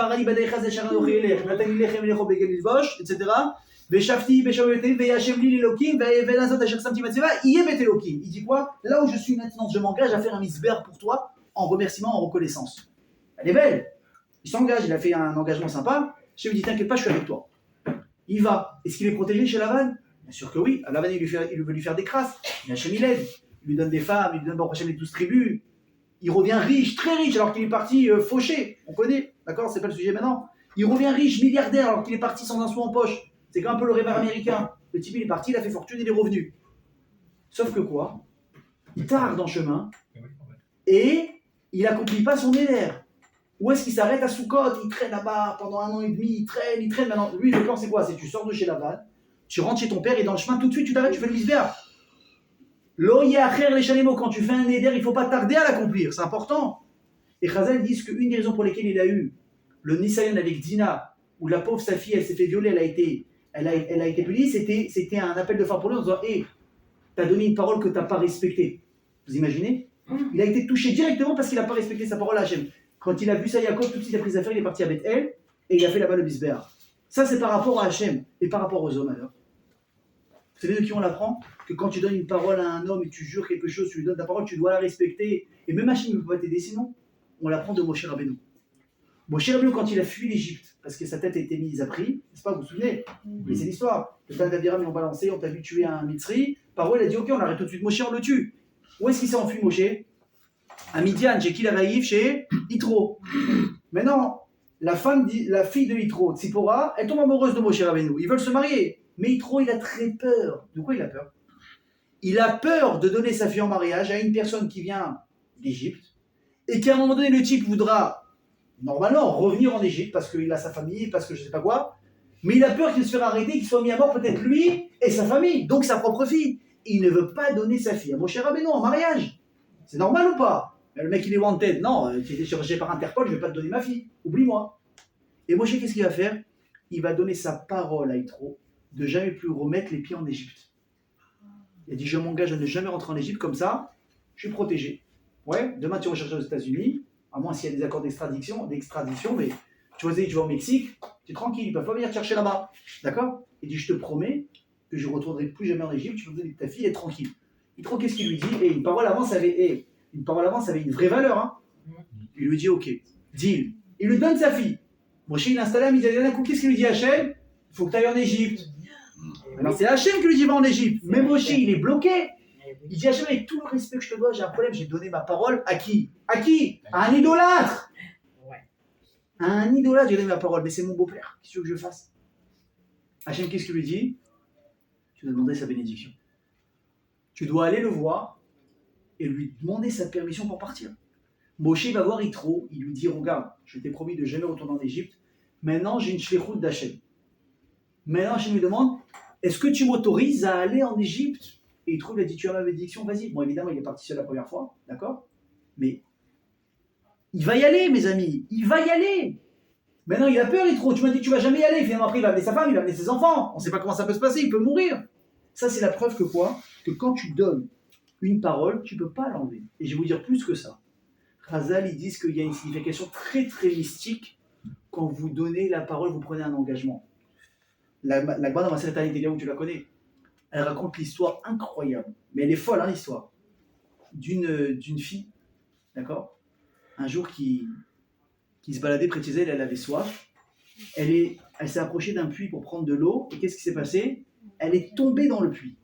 Il dit quoi? Là où je suis maintenant, je m'engage à faire un misber pour toi en remerciement, en reconnaissance. Elle est belle. Il s'engage, il a fait un engagement sympa. Je lui dis t'inquiète pas, je suis avec toi. Il va. Est-ce qu'il est protégé chez Lavan? Bien sûr que oui. À Lavan, il veut lui faire des crasses. Mais Hachem il aide. Il lui donne des femmes, il lui donne Baruch Hashem les 12 tribus. Il revient riche, très riche, alors qu'il est parti fauché. On connaît, d'accord? C'est pas le sujet maintenant. Il revient riche, milliardaire, alors qu'il est parti sans un sou en poche. C'est comme un peu le rêve américain. Le type, il est parti, il a fait fortune, il est revenu. Sauf que quoi? Il tarde en chemin et il n'accomplit pas son éder. Où est-ce qu'il s'arrête? À Soukot, il traîne là-bas pendant 1 an et demi, il traîne maintenant. Lui, le plan, c'est quoi? C'est que tu sors de chez Lavan, tu rentres chez ton père et dans le chemin, tout de suite, tu t'arrêtes, tu fais le misbéach. Quand tu fais un éder, il ne faut pas tarder à l'accomplir, c'est important. Et Chazal disent qu'une des raisons pour lesquelles il a eu le Nisayon avec Dina, où la pauvre sa fille, elle s'est fait violer, elle a été punie, c'était un appel de phare pour lui en disant hé, t'as donné une parole que t'as pas respectée. Vous imaginez? Il a été touché directement parce qu'il n'a pas respecté sa parole à Hachem. Quand il a vu ça, Yaakov, tout de suite il a pris ses affaires, il est parti à Bethel et il a fait là-bas le Bisbéar. Ça, c'est par rapport à Hachem et par rapport aux hommes alors. Vous savez de qui on l'apprend? Que quand tu donnes une parole à un homme et tu jures quelque chose, tu lui donnes ta parole, tu dois la respecter. Et même Hachem ne peut pas t'aider sinon. On l'apprend de Moshe Rabbeinu. Moshe Rabbeinu, quand il a fui l'Égypte, parce que sa tête a été mise à prix, n'est-ce pas, vous vous souvenez? Mais c'est l'histoire. Le temps d'Abiram, ils l'ont balancé, on t'a vu tuer un Mitzri. Paro, il a dit ok, on arrête tout de suite Moshe, on le tue. Où est-ce qu'il s'est enfui, Moshe? À Midian, chez qui la Raïf, chez Yitro. Maintenant, la fille de Yitro, Tzipora, elle tombe amoureuse de Moshe Rabbeinu. Ils veulent se marier. Mais Yitro, il a très peur. De quoi il a peur? Il a peur de donner sa fille en mariage à une personne qui vient d'Égypte et qu'à un moment donné, le type voudra, normalement, revenir en Égypte parce qu'il a sa famille, parce que je sais pas quoi. Mais il a peur qu'il se fasse arrêter, qu'il soit mis à mort, peut-être lui et sa famille, donc sa propre fille. Il ne veut pas donner sa fille à Moshe Rabbeinu en mariage. C'est normal ou pas? Le mec, il est wanted. Non, tu étais cherché par Interpol, je ne vais pas te donner ma fille. Oublie-moi. Et Moshe, qu'est-ce qu'il va faire? Il va donner sa parole à Yitro de jamais plus remettre les pieds en Égypte. Il a dit, je m'engage à ne jamais rentrer en Égypte, comme ça, je suis protégé. Ouais, demain tu vas chercher aux États-Unis, à moins s'il y a des accords d'extradition, mais tu vas au Mexique, tu es tranquille, ils ne peuvent pas venir te chercher là-bas. D'accord? Il dit, je te promets que je ne retournerai plus jamais en Égypte, tu peux me donner ta fille, être tranquille. Yitro, qu'est-ce qu'il lui dit? Et une parole avance avait une vraie valeur. Hein. Il lui dit, ok, deal. Il lui donne sa fille. Moshe, il l'installe à Midian. D'un coup, qu'est-ce qu'il lui dit à Hachem? Il faut que tu ailles en Égypte. Alors c'est Hachem qui lui dit va en Égypte. Mais Moshe, il est bloqué. Il dit à Hachem, avec tout le respect que je te dois, j'ai un problème, j'ai donné ma parole à qui? À qui? À un idolâtre. À un idolâtre, j'ai donné ma parole, mais c'est mon beau-père. Qu'est-ce que tu veux que je fasse? Hachem, qu'est-ce qu'il lui dit? Tu dois demander sa bénédiction. Tu dois aller le voir et lui demander sa permission pour partir. Moshe va voir Yitro, il lui dit, regarde, je t'ai promis de jamais retourner en Égypte, maintenant j'ai une shlichut d'Hachem. Maintenant Hachem lui demande, est-ce que tu m'autorises à aller en Égypte? Et Yitro lui a dit, tu as ma bénédiction, vas-y. Bon, évidemment, il est parti seul la première fois, d'accord? Mais il va y aller, mes amis, il va y aller. Maintenant, il a peur, Yitro, tu m'as dit que tu vas jamais y aller, finalement après il va amener sa femme, il va amener ses enfants, on ne sait pas comment ça peut se passer, il peut mourir. Ça, c'est la preuve que quoi? Que quand tu donnes une parole, tu ne peux pas l'enlever. Et je vais vous dire plus que ça. Chazal, ils disent qu'il y a une signification très très mystique. Quand vous donnez la parole, vous prenez un engagement. La Gemara dans Masechet Tanya, où tu la connais, elle raconte l'histoire incroyable, mais elle est folle, hein, l'histoire, d'une fille, d'accord, un jour qui se baladait près de chez elle, elle avait soif, elle s'est approchée d'un puits pour prendre de l'eau, et qu'est-ce qui s'est passé? Elle est tombée dans le puits.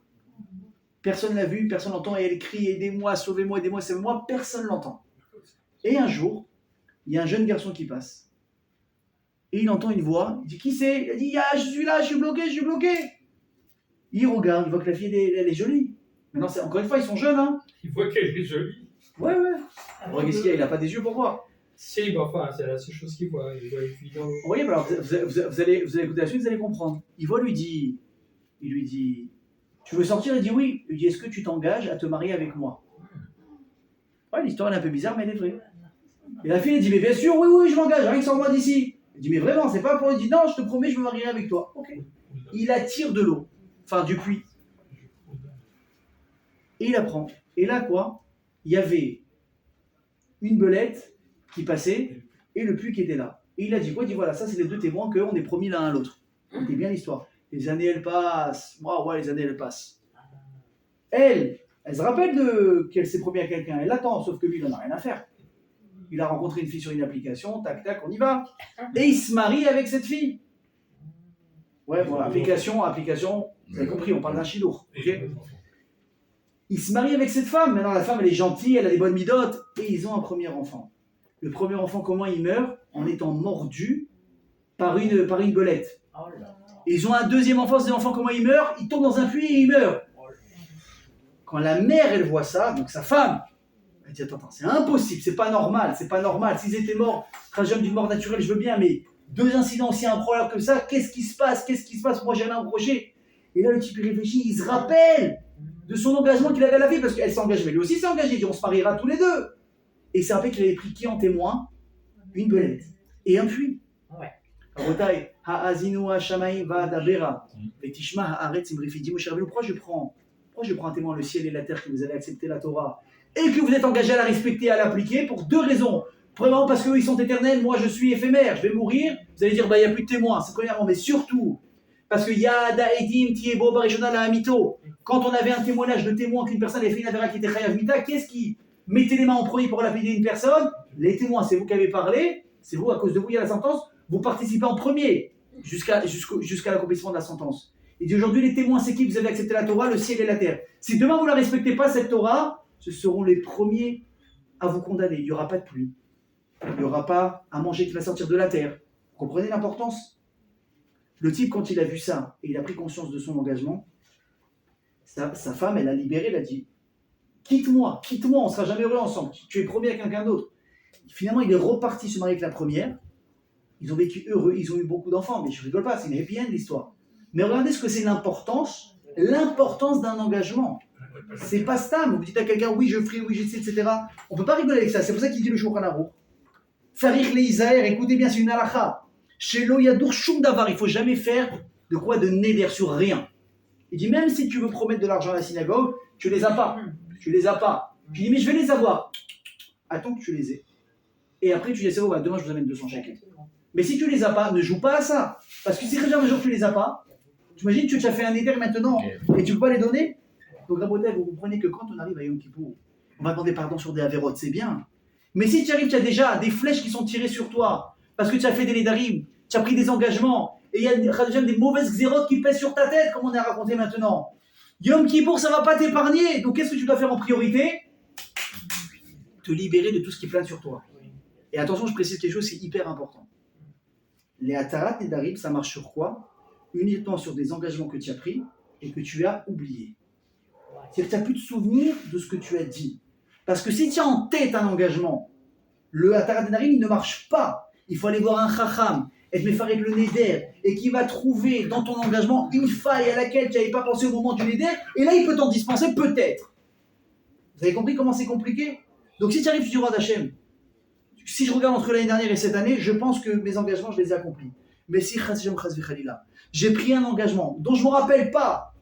Personne ne l'a vue, personne ne l'entend, et elle crie, aidez-moi, sauvez-moi, aidez-moi, sauvez-moi, personne ne l'entend. Et un jour, il y a un jeune garçon qui passe. Et il entend une voix, il dit, qui c'est? Il dit, ah, je suis là, je suis bloqué. Il regarde, il voit que la fille, elle est jolie. Maintenant, encore une fois, ils sont jeunes, hein. Il voit qu'elle est jolie. Ouais. Alors, qu'est-ce qu'il y a? Il n'a pas des yeux pour voir. Si, mais enfin, c'est la seule chose qu'il voit. Il voit une fille dans l'eau. Vous voyez, alors, vous allez écouter la suite, vous allez comprendre. Il lui dit, tu veux sortir? Il dit oui. Il lui dit, est-ce que tu t'engages à te marier avec moi? Ouais, l'histoire est un peu bizarre, mais elle est vraie. Et la fille, elle dit, mais bien sûr, oui, je m'engage, rien que sans moi d'ici. Il dit, mais vraiment, c'est pas pour... Il dit, non, je te promets, je me marierai avec toi. Ok. Il attire de l'eau, enfin du puits. Et il la prend. Et là, quoi? Il y avait une belette qui passait et le puits qui était là. Et il a dit quoi? Il dit, voilà, ça, c'est les deux témoins qu'on est promis l'un à l'autre. C'était bien l'histoire. Les années, elles passent. Ouais, les années, elles passent. Elle se rappelle qu'elle s'est promis à quelqu'un. Elle l'attend, sauf que lui, il n'en a rien à faire. Il a rencontré une fille sur une application, tac, on y va. Et il se marie avec cette fille. Ouais, bon, application, vous avez compris, on parle d'un chidour. Okay, il se marie avec cette femme. Maintenant, la femme, elle est gentille, elle a des bonnes midotes. Et ils ont un premier enfant. Le premier enfant, comment il meurt? En étant mordu par une belette. Et ils ont un deuxième enfant, ce enfant, comment il meurt? Il tombe dans un puits et il meurt. Quand la mère, elle voit ça, donc sa femme, elle dit, attends, c'est impossible, c'est pas normal. S'ils étaient morts, tragédie d'une mort naturelle, je veux bien, mais deux incidents aussi improbables que ça, qu'est-ce qui se passe? Moi, j'ai rien reproché. Et là, le type, il réfléchit, il se rappelle de son engagement qu'il avait à la vie, parce qu'elle s'est engagée, mais lui aussi s'est engagé, il dit, on se mariera tous les deux. Et c'est un peu qu'il avait pris qui en témoin? Une belette et un puits. Rabotai, ha'azinu ha'shamayim va'adabera, vetishma ha'aretz imrifi. Dis Moshe Rabbeinu, pourquoi je prends un témoin, le ciel et la terre, que vous avez accepté la Torah, et que vous êtes engagé à la respecter, à l'appliquer, pour deux raisons. Premièrement, parce qu'eux, ils sont éternels, moi, je suis éphémère, je vais mourir. Vous allez dire, bah, il n'y a plus de témoins, c'est premièrement, mais surtout, parce que Yada Edim Tiebo Barishona la Hamito, quand on avait un témoignage de témoin qu'une personne avait fait une affaire qui était Chayav Mita, qu'est-ce qui mettait les mains en premier pour lapider une personne? Les témoins, c'est vous qui avez parlé, c'est vous, à cause de vous, il y a la sentence, vous participez en premier jusqu'à l'accomplissement de la sentence. Il dit aujourd'hui, les témoins, c'est qui? Vous avez accepté la Torah, le ciel et la terre. Si demain vous ne la respectez pas, cette Torah, ce seront les premiers à vous condamner. Il n'y aura pas de pluie. Il n'y aura pas à manger qui va sortir de la terre. Vous comprenez l'importance? Le type, quand il a vu ça, et il a pris conscience de son engagement, sa femme, elle a libéré, elle a dit, quitte-moi, on ne sera jamais heureux ensemble. Tu es promis à quelqu'un d'autre. Finalement, il est reparti se marier avec la première. Ils ont vécu heureux, ils ont eu beaucoup d'enfants, mais je rigole pas, c'est une happy end l'histoire. Mais regardez ce que c'est l'importance d'un engagement. C'est pas stable. Vous dites à quelqu'un, oui, je ferai, oui, j'essaie, etc. On ne peut pas rigoler avec ça. C'est pour ça qu'il dit le Shulchan Aruch. Sarich le Isaër, écoutez bien, c'est une halakha. Chez Lo Yadour Shum Davar, il ne faut jamais faire de quoi de neder sur rien. Il dit, même si tu veux promettre de l'argent à la synagogue, tu les as pas. Tu les as pas. Tu dis, mais je vais les avoir. Attends que tu les aies. Et après, tu dis, c'est bon, bah, demain, je vous amène 200 chèques. Mais si tu les as pas, ne joue pas à ça. Parce que si déjà un jour tu les as pas, tu imagines que tu as fait un éder maintenant et tu ne peux pas les donner. Donc, Rabotai, vous comprenez que quand on arrive à Yom Kippour, on va demander pardon sur des avérotes, c'est bien. Mais si tu arrives, tu as déjà des flèches qui sont tirées sur toi parce que tu as fait des nédarim, tu as pris des engagements et il y a déjà des mauvaises xérotes qui pèsent sur ta tête, comme on a raconté maintenant. Yom Kippour, ça ne va pas t'épargner. Donc, qu'est-ce que tu dois faire en priorité? Te libérer de tout ce qui plane sur toi. Et attention, je précise quelque chose, c'est hyper important. Les Atarat et Darib, ça marche sur quoi? Uniquement sur des engagements que tu as pris et que tu as oubliés. C'est-à-dire que tu n'as plus de souvenir de ce que tu as dit. Parce que si tu as en tête un engagement, le Atarat et Darib, il ne marche pas. Il faut aller voir un Chacham, et te faire avec le Neder, et qui va trouver dans ton engagement une faille à laquelle tu n'avais pas pensé au moment du Neder, et là, il peut t'en dispenser peut-être. Vous avez compris comment c'est compliqué? Donc si tu arrives, tu dis, roi d'Hachem, si je regarde entre l'année dernière et cette année, je pense que mes engagements, je les ai accomplis. Mais si j'ai pris un engagement dont je ne me rappelle pas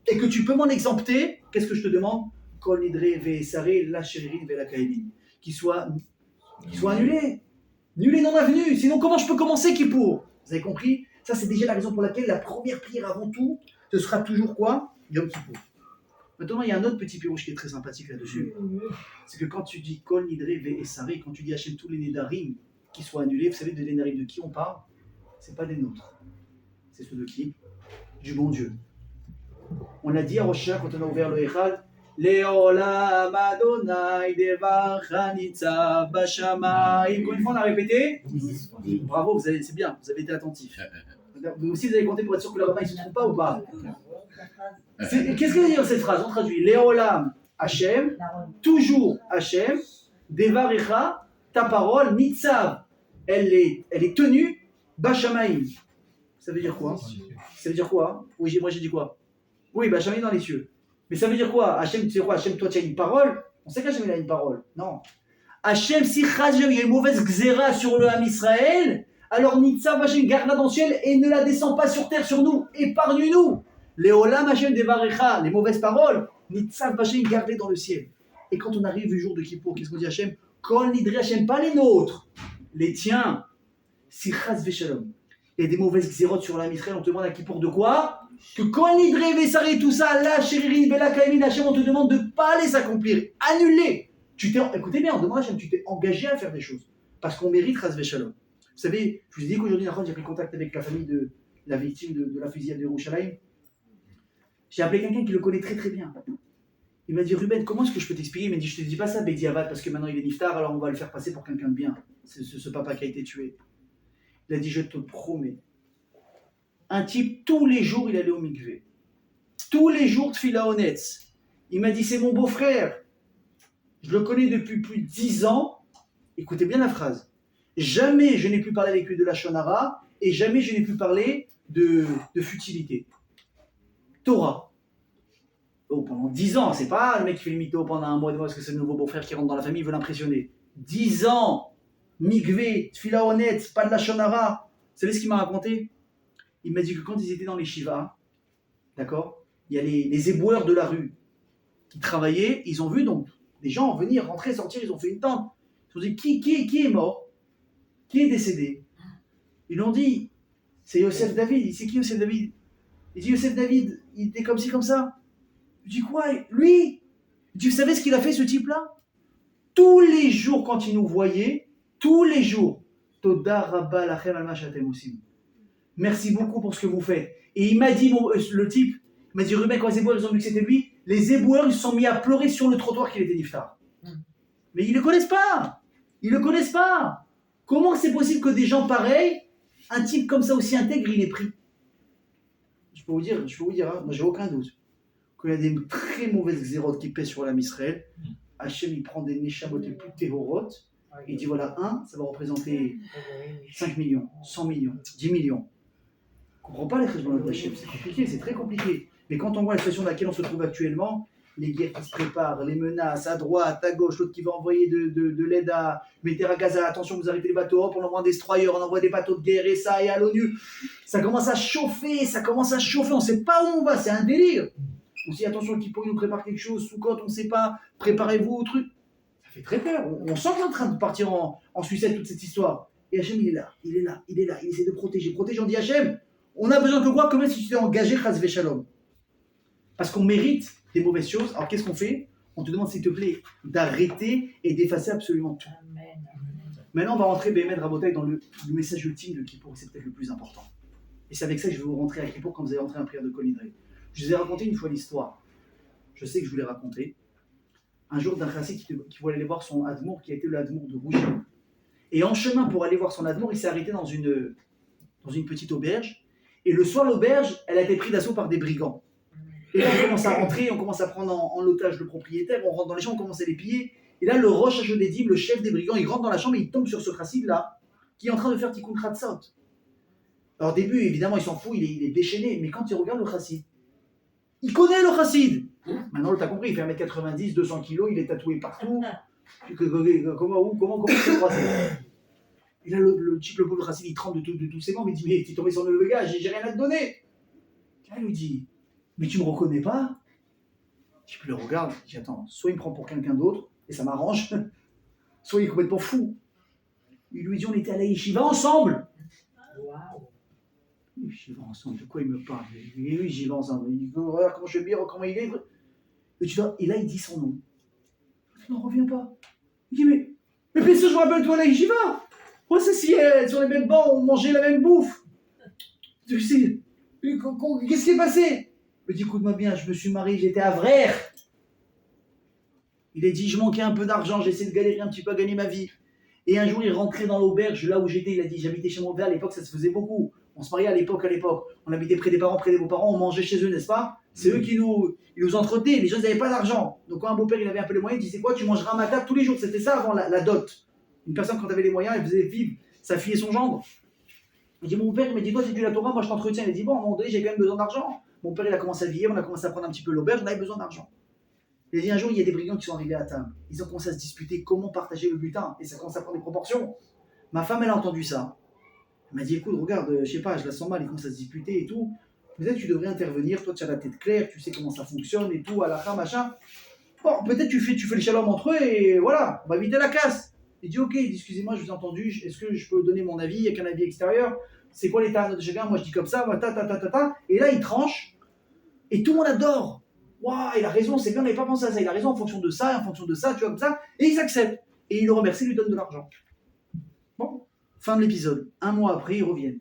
et que tu peux m'en exempter, qu'est-ce que je te demande? Qu'il soit annulé. Nul est non avenu. Sinon, comment je peux commencer Kippour? Vous avez compris? Ça, c'est déjà la raison pour laquelle la première prière avant tout, ce sera toujours quoi? Yom Kippour. Maintenant, il y a un autre petit pirouche qui est très sympathique là-dessus. C'est que quand tu dis Kol Nidre Ve Esare, quand tu dis Hachem tous les Nedarim qui soient annulés, vous savez de Nedarim de qui on parle? C'est pas des nôtres. C'est ceux de qui? Du bon Dieu. On l'a dit à Rosh Hashanah quand on a ouvert le Echad, Leolam Adonai Devacha Nitzav Bashamay. Combien de fois on a répété? Bravo, c'est bien, vous avez été attentifs. Vous aussi, vous avez compté pour être sûr que le rabbin ne se trompe pas ou pas? Qu'est-ce que veut dire cette phrase? On traduit Léolam Hachem, toujours Hachem, Devarecha, ta parole, Nitzav, elle est tenue, Bashamaim. Ça veut dire quoi? Ça veut dire quoi? Oui, moi j'ai dit quoi? Oui, Bashamaim dans les cieux. Mais ça veut dire quoi? Hachem, tu sais quoi? Hachem, toi tu as une parole? On sait qu'Hachem il a une parole. Non. Hachem, si Hachem, il y a une mauvaise xéra sur le Ham Israël, alors Nitzav Hachem garde-la dans le ciel et ne la descend pas sur terre sur nous. Épargne-nous. Les Olam Hachem Devarecha, les mauvaises paroles, Nitzav Hachem gardées dans le ciel. Et quand on arrive le jour de Kippour, qu'est-ce qu'on dit Hachem? Kol Nidre Hachem, pas les nôtres, les tiens. Si Chaz Veshalom, il y a des mauvaises xérotes sur la Israël, on te demande à Kippour de quoi? Que Kol Nidre Vesare, tout ça, là, Chéririn, Bela Kaimin, Hachem, on te demande de ne pas les accomplir, annuler. Écoutez bien, on demande à Hachem, tu t'es engagé à faire des choses, parce qu'on mérite Chaz Veshalom. Vous savez, je vous ai dit qu'aujourd'hui, j'ai pris contact avec la famille de la victime de la fusillade de Yerushalayim. J'ai appelé quelqu'un qui le connaît très très bien. Il m'a dit, Ruben, comment est-ce que je peux t'expliquer? Il m'a dit, je te dis pas ça, Bediavad, parce que maintenant il est niftar, alors on va le faire passer pour quelqu'un de bien. C'est ce papa qui a été tué. Il a dit, je te promets. Un type, tous les jours, il allait au mikvé. Tous les jours, tfila honnête. Il m'a dit, c'est mon beau-frère. Je le connais depuis plus de 10 ans. Écoutez bien la phrase. Jamais je n'ai pu parler avec lui de la shonara, et jamais je n'ai pu parler de futilité. Torah. Oh, pendant 10 ans, c'est pas le mec qui fait le mytho pendant un mois, parce que c'est le nouveau beau-frère qui rentre dans la famille, il veut l'impressionner. 10 ans, mikvé, tfila honnête, pas de la shonara. savez ce qu'il m'a raconté? Il m'a dit que quand ils étaient dans les shivas, d'accord, il y a les éboueurs de la rue qui travaillaient, ils ont vu donc des gens venir, rentrer, sortir, ils ont fait une tente. Ils ont dit qui est mort? Qui est décédé? Ils l'ont dit, c'est Yosef David. Il c'est qui Yosef David? Il dit Yosef David, il était comme ci, comme ça. Je dis quoi? Lui? Tu savais ce qu'il a fait, ce type-là? Tous les jours, quand il nous voyait, tous les jours, Toda Rabba Lachem al Mashatem aussi. Merci beaucoup pour ce que vous faites. Et il m'a dit, le type, il m'a dit, Ruben, quand les éboueurs ils ont vu que c'était lui, les éboueurs ils se sont mis à pleurer sur le trottoir qu'il était niftar. Mais ils ne le connaissent pas. Ils ne le connaissent pas. Comment c'est possible que des gens pareils, un type comme ça aussi intègre, il est pris? Je peux vous dire, hein, moi j'ai aucun doute, qu'il y a des très mauvaises xérotes qui pèsent sur l'âme Israël. Hachem il prend des neshamot les plus terrorotes, et il dit voilà, ça va représenter 5 millions, 100 millions, 10 millions. On ne comprend pas les cheshbonot d'Hachem, c'est compliqué, c'est très compliqué. Mais quand on voit la situation dans laquelle on se trouve actuellement, les guerres qui se préparent, les menaces à droite, à gauche, l'autre qui va envoyer de l'aide à Meter à Gaza, attention vous arrêtez les bateaux, hop, on envoie un destroyer, on envoie des bateaux de guerre et ça, et à l'ONU. Ça commence à chauffer, on ne sait pas où on va, c'est un délire. On se dit attention, qui pourrait nous prépare quelque chose, sous côte, on ne sait pas, préparez-vous au truc. Ça fait très peur, on sent qu'on est en train de partir en sucette toute cette histoire. Et Hachem il est là, il essaie de protéger, on dit Hachem, on a besoin de quoi, comme si tu t'es engagé, chas v'shalom. Parce qu'on mérite des mauvaises choses. Alors qu'est-ce qu'on fait? On te demande s'il te plaît d'arrêter et d'effacer absolument tout. Amen. Maintenant on va rentrer Béhémet Rabotai dans le message ultime de Kippour, c'est peut-être le plus important. Et c'est avec ça que je vais vous rentrer à Kippour quand vous allez rentrer en prière de Kol Nidre. Je vous ai raconté une fois l'histoire. Je sais que je vous l'ai raconté. Un jour d'un chassid qui voulait aller voir son admour, qui a été le admour de Rouge. Et en chemin pour aller voir son admour, il s'est arrêté dans une petite auberge. Et le soir, l'auberge, elle a été prise d'assaut par des brigands. Et là, on commence à rentrer, on commence à prendre en otage le propriétaire, on rentre dans les chambres, on commence à les piller. Et là, le Rosh Hashodedim, le chef des brigands, il rentre dans la chambre et il tombe sur ce chassid-là, qui est en train de faire Tikkun Kratzot. Alors au début, évidemment, il s'en fout, il est déchaîné, mais quand il regarde le chassid, il connaît le chassid. Maintenant, t'as compris, il fait 1m90, 200 kg, il est tatoué partout. Comment tu s'est croisé? Et là, le pauvre chassid, il tremble de tous ses membres, il dit, mais t'es tombé sur le gars, j'ai rien à te donner. Et là, il lui dit, mais tu me reconnais pas? Je le regarde, je dis attends, soit il me prend pour quelqu'un d'autre, et ça m'arrange, soit il est complètement fou. Il lui dit on était à la yeshiva ensemble. Waouh. Yeshiva ensemble, de quoi il me parle? Oui, j'y vais ensemble. Il dit regarde comment je vais bien, comment il est. Et là il dit son nom. Il n'en revient pas. Il dit mais bien sûr je me rappelle toi à la yeshiva. On s'assied sur les mêmes bancs, on mangeait la même bouffe. Qu'est-ce qui est passé? Il me dit écoute-moi bien, je me suis marié, j'étais à Vrère. Il a dit je manquais un peu d'argent, j'essaie de galérer un petit peu à gagner ma vie. Et un jour il rentrait dans l'auberge, là où j'étais, il a dit j'habitais chez mon père, à l'époque ça se faisait beaucoup. On se mariait à l'époque. On habitait près des parents, près des beaux-parents, on mangeait chez eux, n'est-ce pas? C'est eux qui nous entretenaient, les gens n'avaient pas d'argent. Donc quand un beau-père il avait un peu les moyens, il disait quoi? Tu mangeras à ma table tous les jours, c'était ça avant la dot. Une personne quand elle avait les moyens, elle faisait vivre sa fille et son gendre. Il dit mon père, il m'a dit toi c'est du la Torah, moi je t'entretiens. Il a dit bon à un moment donné j'ai quand même besoin d'argent. Mon père il a commencé à vieillir, on a commencé à prendre un petit peu l'auberge, on avait besoin d'argent. Il a dit un jour il y a des brigands qui sont arrivés à table. Ils ont commencé à se disputer comment partager le butin et ça commence à prendre des proportions. Ma femme elle a entendu ça. Elle m'a dit écoute regarde, je sais pas, je la sens mal, ils commencent à se disputer et tout. Peut-être tu devrais intervenir, toi tu as la tête claire, tu sais comment ça fonctionne et tout, à la fin machin. Bon peut-être tu fais le shalom entre eux et voilà, on va éviter la casse. Il dit ok, excusez-moi, je vous ai entendu, est-ce que je peux donner mon avis avec un avis extérieur? C'est quoi l'état de chacun? Moi je dis comme ça, moi et là il tranche et tout le monde adore. Waouh, il a raison, c'est bien, on n'avait pas pensé à ça, il a raison en fonction de ça, tu vois comme ça, et ils acceptent. Et il le remercie, il lui donne de l'argent. Bon, fin de l'épisode. Un mois après, ils reviennent.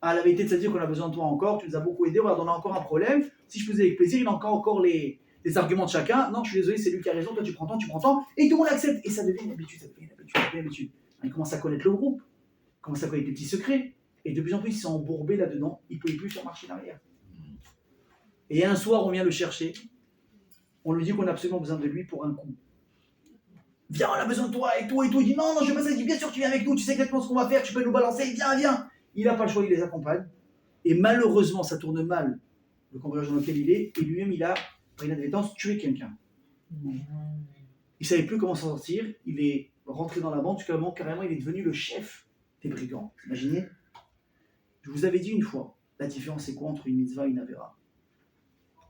Ah, la vérité de se dire qu'on a besoin de toi encore, tu nous as beaucoup aidé, voilà, on a encore un problème. Si je faisais avec plaisir, il a encore les arguments de chacun. Non, je suis désolé, c'est lui qui a raison, toi tu prends temps, et tout le monde accepte. Et ça devient une habitude, Il commence à connaître le groupe, il commence à connaître les petits secrets. Et de plus en plus, ils sont embourbés là-dedans, ils ne pouvaient plus faire marcher l'arrière. Et un soir, on vient le chercher. On lui dit qu'on a absolument besoin de lui pour un coup. Viens, on a besoin de toi et tout. Il dit non, je veux pas ça. Il dit bien sûr, tu viens avec nous, tu sais exactement ce qu'on va faire, tu peux nous balancer, viens. Il n'a pas le choix, il les accompagne. Et malheureusement, ça tourne mal, le cambriolage dans lequel il est. Et lui-même, il a, par inadvertance, tué quelqu'un. Il ne savait plus comment s'en sortir. Il est rentré dans la bande, jusqu'à un moment, carrément, il est devenu le chef des brigands. Imaginez. Je vous avais dit une fois, la différence c'est quoi entre une mitzvah et une avera?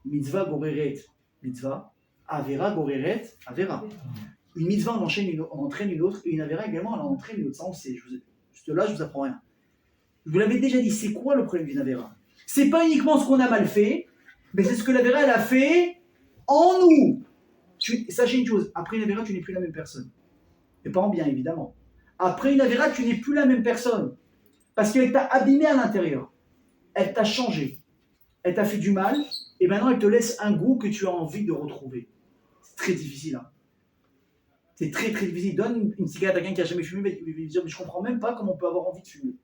Mitzvah goreret, mitzvah, avera goreret, avera. Une mitzvah on entraîne une autre, et une avera également on entraîne une autre. Ça on sait, juste là je vous apprends rien. Je vous l'avais déjà dit, c'est quoi le problème d'une avera? C'est pas uniquement ce qu'on a mal fait, mais c'est ce que l'avera elle a fait en nous. Sachez une chose, après une avera tu n'es plus la même personne. Et pas en bien évidemment. Après une avera tu n'es plus la même personne. Parce qu'elle t'a abîmé à l'intérieur. Elle t'a changé. Elle t'a fait du mal. Et maintenant, elle te laisse un goût que tu as envie de retrouver. C'est très difficile. Hein. C'est très très difficile. Donne une cigarette à quelqu'un qui n'a jamais fumé. Il va dire, mais je ne comprends même pas comment on peut avoir envie de fumer.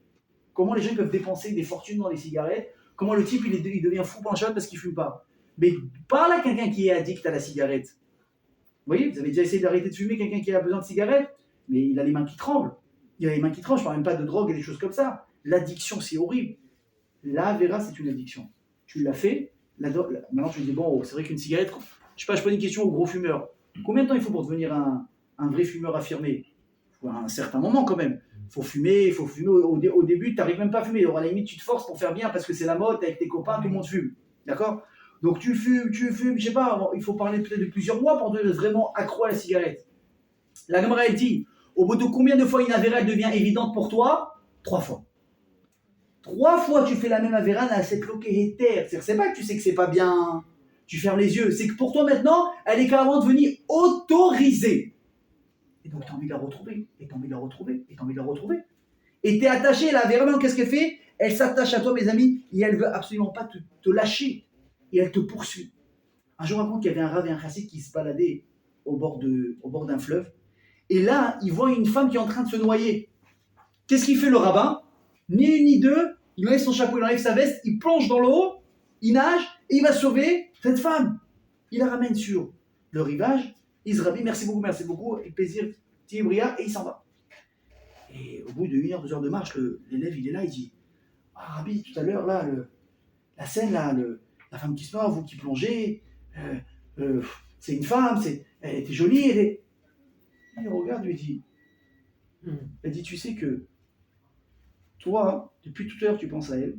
Comment les gens peuvent dépenser des fortunes dans les cigarettes. Comment le type, il devient fou pendant Shabbat parce qu'il ne fume pas. Mais parle à quelqu'un qui est addict à la cigarette. Vous voyez, vous avez déjà essayé d'arrêter de fumer quelqu'un qui a besoin de cigarette, mais il a les mains qui tremblent. Il a les mains qui tremblent, je ne parle même pas de drogue et des choses comme ça. L'addiction, c'est horrible. La vera, c'est une addiction. Tu l'as fait, maintenant tu te dis, bon, c'est vrai qu'une cigarette, je sais pas, je pose une question aux gros fumeurs. Combien de temps il faut pour devenir un vrai fumeur affirmé? Il faut un certain moment quand même. Il faut fumer. Au début, tu n'arrives même pas à fumer. Alors à la limite, tu te forces pour faire bien parce que c'est la mode, avec tes copains, tout le monde fume. D'accord? Donc tu fumes, je sais pas, il faut parler peut-être de plusieurs mois pour devenir vraiment accro à la cigarette. La Gemara, elle dit, au bout de combien de fois une avera elle devient évidente pour toi? 3 fois. 3 fois tu fais la même avera à cette loquéter. C'est pas que tu sais que c'est pas bien, tu fermes les yeux. C'est que pour toi maintenant, elle est carrément devenue autorisée. Et donc tu as envie de la retrouver, et tu as envie de la retrouver, et tu as envie de la retrouver. Et tu es attaché, la avera, qu'est-ce qu'elle fait? Elle s'attache à toi, mes amis, et elle veut absolument pas te lâcher. Et elle te poursuit. Un jour, on raconte qu'il y avait un rav et un chassid qui se baladaient au bord d'un fleuve. Et là, il voit une femme qui est en train de se noyer. Qu'est-ce qu'il fait le rabbin? Ni une ni deux, il enlève son chapeau, il enlève sa veste, il plonge dans l'eau, il nage et il va sauver cette femme. Il la ramène sur le rivage, il se rhabille, merci beaucoup, et plaisir, Tibria, et il s'en va. Et au bout de 1 heure, 2 heures de marche, l'élève il est là, il dit, ah Rabbi, tout à l'heure, là, la scène, là, la femme qui se noie, vous qui plongez, c'est une femme, elle était jolie, il regarde, lui dit, elle dit, tu sais que toi, depuis tout à l'heure, tu penses à elle,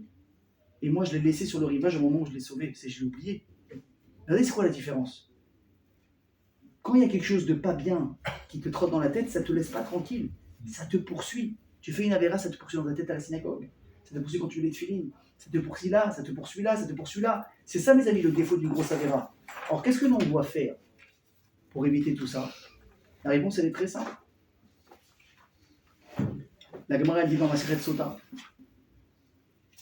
et moi, je l'ai laissée sur le rivage au moment où je l'ai sauvée, je l'ai oubliée. Regardez, c'est quoi la différence? Quand il y a quelque chose de pas bien qui te trotte dans la tête, ça ne te laisse pas tranquille, ça te poursuit. Tu fais une avéra, ça te poursuit dans ta tête à la synagogue, ça te poursuit quand tu lis les tefilines, ça te poursuit là, ça te poursuit là, ça te poursuit là. C'est ça, mes amis, le défaut d'une grosse avéra. Alors, qu'est-ce que l'on doit faire pour éviter tout ça? La réponse, elle est très simple. La Gemara, elle dit dans Masechet Sota,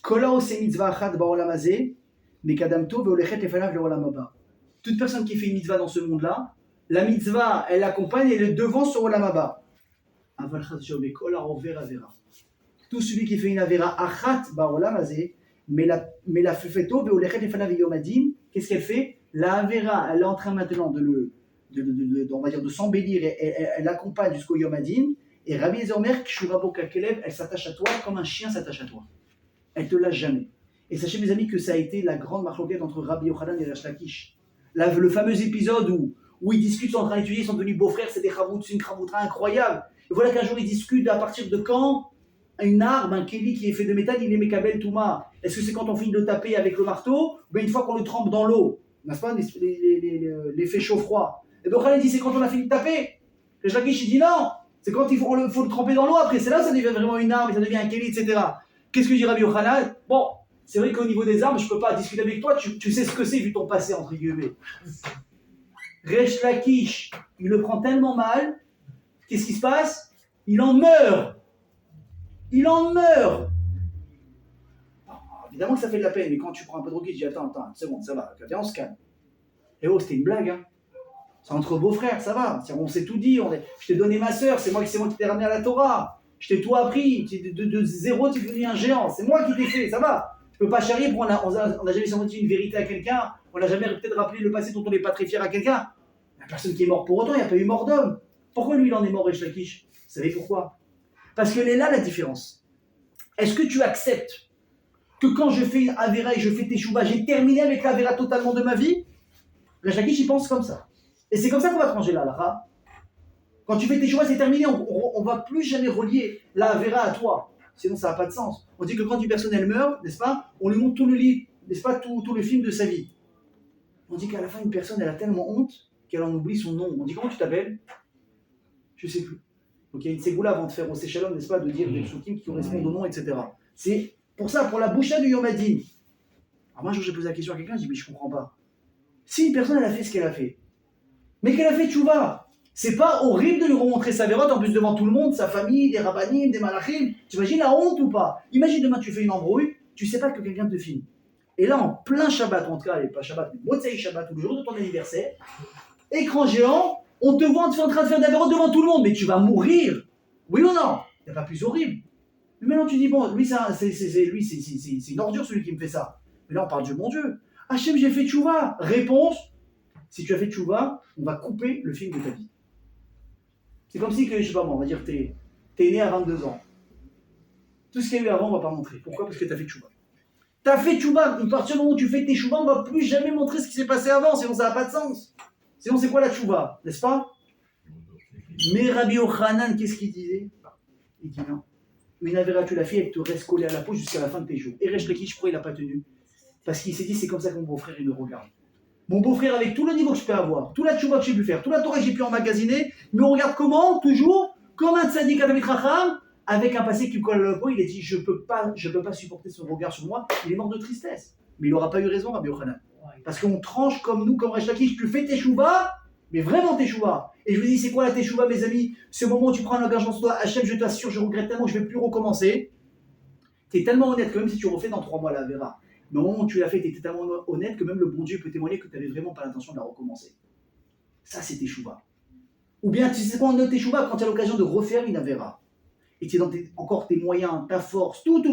Kola ose mitzvah achat ba'olam hazeh, mekadamto ve'olechet lefanav le'olam haba. Toute personne qui fait une mitzvah dans ce monde-là, la mitzvah, elle l'accompagne et le devant sur olam haba. Aval chas v'shalom kola over avera. Tout celui qui fait une avera achat ba'olam hazeh, mais la fefeto ve'olechet lefanav yom hadin, qu'est-ce qu'elle fait? La avera, elle est en train maintenant on va dire de s'embellir, elle accompagne jusqu'au yom hadin. Et Rabbi Eliezer Omer, Kshurabo Kakelev, elle s'attache à toi comme un chien s'attache à toi. Elle ne te lâche jamais. Et sachez, mes amis, que ça a été la grande marloquette entre Rabbi Yochanan et Resh Lakish. Le fameux épisode où ils discutent, sont en train d'étudier, ils sont devenus beaux-frères, c'est une chavoutra incroyable. Et voilà qu'un jour, ils discutent à partir de quand une arme, un kéli qui est fait de métal, il est Mekabel Touma. Est-ce que c'est quand on finit de le taper avec le marteau, ou bien une fois qu'on le trempe dans l'eau? N'est-ce pas, l'effet chaud-froid? Et donc, elle dit, c'est quand on a fini de taper. Resh Lakish, il dit non. C'est quand il faut le tremper dans l'eau, après c'est là que ça devient vraiment une arme, et ça devient un kéli, etc. Qu'est-ce que dit Rabbi Yochanan? Bon, c'est vrai qu'au niveau des armes, je ne peux pas discuter avec toi, tu sais ce que c'est vu ton passé, entre guillemets. Resh Lakish, il le prend tellement mal, qu'est-ce qui se passe? Il en meurt. Il en meurt. Bon, évidemment que ça fait de la peine, mais quand tu prends un peu de recul, tu dis attends, une seconde, ça va, viens, on se calme. Et oh, c'était une blague, hein. C'est entre beaux-frères, ça va. On s'est tout dit. Je t'ai donné ma sœur, c'est moi qui t'ai ramené à la Torah. Je t'ai tout appris. De zéro, tu es devenu un géant. C'est moi qui t'ai fait, ça va. Je peux pas charrier pour on n'a jamais senti une vérité à quelqu'un. On n'a jamais peut-être rappelé le passé dont on n'est pas très fier à quelqu'un. Il n'y a personne qui est mort pour autant, il n'y a pas eu mort d'homme. Pourquoi lui, il en est mort, Resh Lakish? Vous savez pourquoi? Parce qu'elle est là la différence. Est-ce que tu acceptes que quand je fais une Avera et je fais Teshuvah, j'ai terminé avec l'Avera totalement de ma vie? Resh Lakish, il pense comme ça. Et c'est comme ça qu'on va trancher la halakha. Quand tu fais tes choix, c'est terminé. On ne va plus jamais relier la Avera à toi. sinon ça n'a pas de sens. On dit que quand une personne elle meurt, n'est-ce pas, on lui montre tout le livre, n'est-ce pas, tout le film de sa vie. On dit qu'à la fin, une personne elle a tellement honte qu'elle en oublie son nom. On dit comment tu t'appelles? Je ne sais plus. Donc il y a une ségoula avant de faire au Seychelles, n'est-ce pas, de dire des psukim qui correspondent au nom, etc. C'est pour ça, pour la boucha du Yom Hadin. Alors moi, j'ai posé la question à quelqu'un, je dis mais je ne comprends pas. Si une personne elle a fait ce qu'elle a fait, mais qu'elle a fait tchouva, c'est pas horrible de lui remontrer sa vérote en plus devant tout le monde, sa famille, des rabbanim, des malachim. Tu imagines la honte ou pas? Imagine demain tu fais une embrouille, tu sais pas que quelqu'un te filme. Et là en plein Shabbat, en tout cas, pas Shabbat, mais Motzei Shabbat, ou le jour de ton anniversaire, écran géant, on te voit en train de faire des vérotes devant tout le monde, mais tu vas mourir. Oui ou non? Il n'y a pas plus horrible. Mais maintenant tu dis bon, lui c'est une ordure celui qui me fait ça. Mais là on parle de mon Dieu. Hachem, j'ai fait tchouva. Réponse, si tu as fait tchouva, on va couper le film de ta vie. C'est comme si, je sais pas moi, on va dire t'es né à 22 ans. Tout ce qu'il y a eu avant, on va pas montrer. Pourquoi? Parce que tu as fait tchouva. Tu as fait tchouva. À partir du moment où tu fais tes tchouva, on va plus jamais montrer ce qui s'est passé avant, sinon ça n'a pas de sens. Sinon c'est quoi la tchouva? N'est-ce pas? Mais Rabbi Yochanan, qu'est-ce qu'il disait? Il dit non. Une avéra, tu l'as fait, elle te reste collée à la peau jusqu'à la fin de tes jours. Et Resh Lakish, pourquoi il n'a pas tenu? Parce qu'il s'est dit, c'est comme ça que mon beau-frère, il me regarde. Mon beau-frère, avec tout le niveau que je peux avoir, tout la tchouva que j'ai pu faire, tout la Torah que j'ai pu emmagasiner, il me regarde comment? Toujours comme un tzaddik Adamit Racham, avec un passé qui me colle à la peau. Il a dit, je peux pas supporter son regard sur moi. Il est mort de tristesse. Mais il n'aura pas eu raison, Rabbi Yochanan. Parce qu'on tranche comme nous, comme Resh Lakish, tu fais tes tchouva, mais vraiment tes tchouva. Et je vous dis, c'est quoi la teshuva, mes amis? C'est au moment où tu prends un engagement sur toi, Hachem, je t'assure, je regrette tellement que je ne vais plus recommencer. Tu es tellement honnête que même si tu refais dans 3 mois la vera, mais au moment où tu l'as fait, tu étais tellement honnête que même le bon Dieu peut témoigner que tu n'avais vraiment pas l'intention de la recommencer. Ça, c'est teshuva. Ou bien, tu sais quoi, en autre teshuva, quand tu as l'occasion de refaire une avera, et tu es dans encore tes moyens, ta force, tout,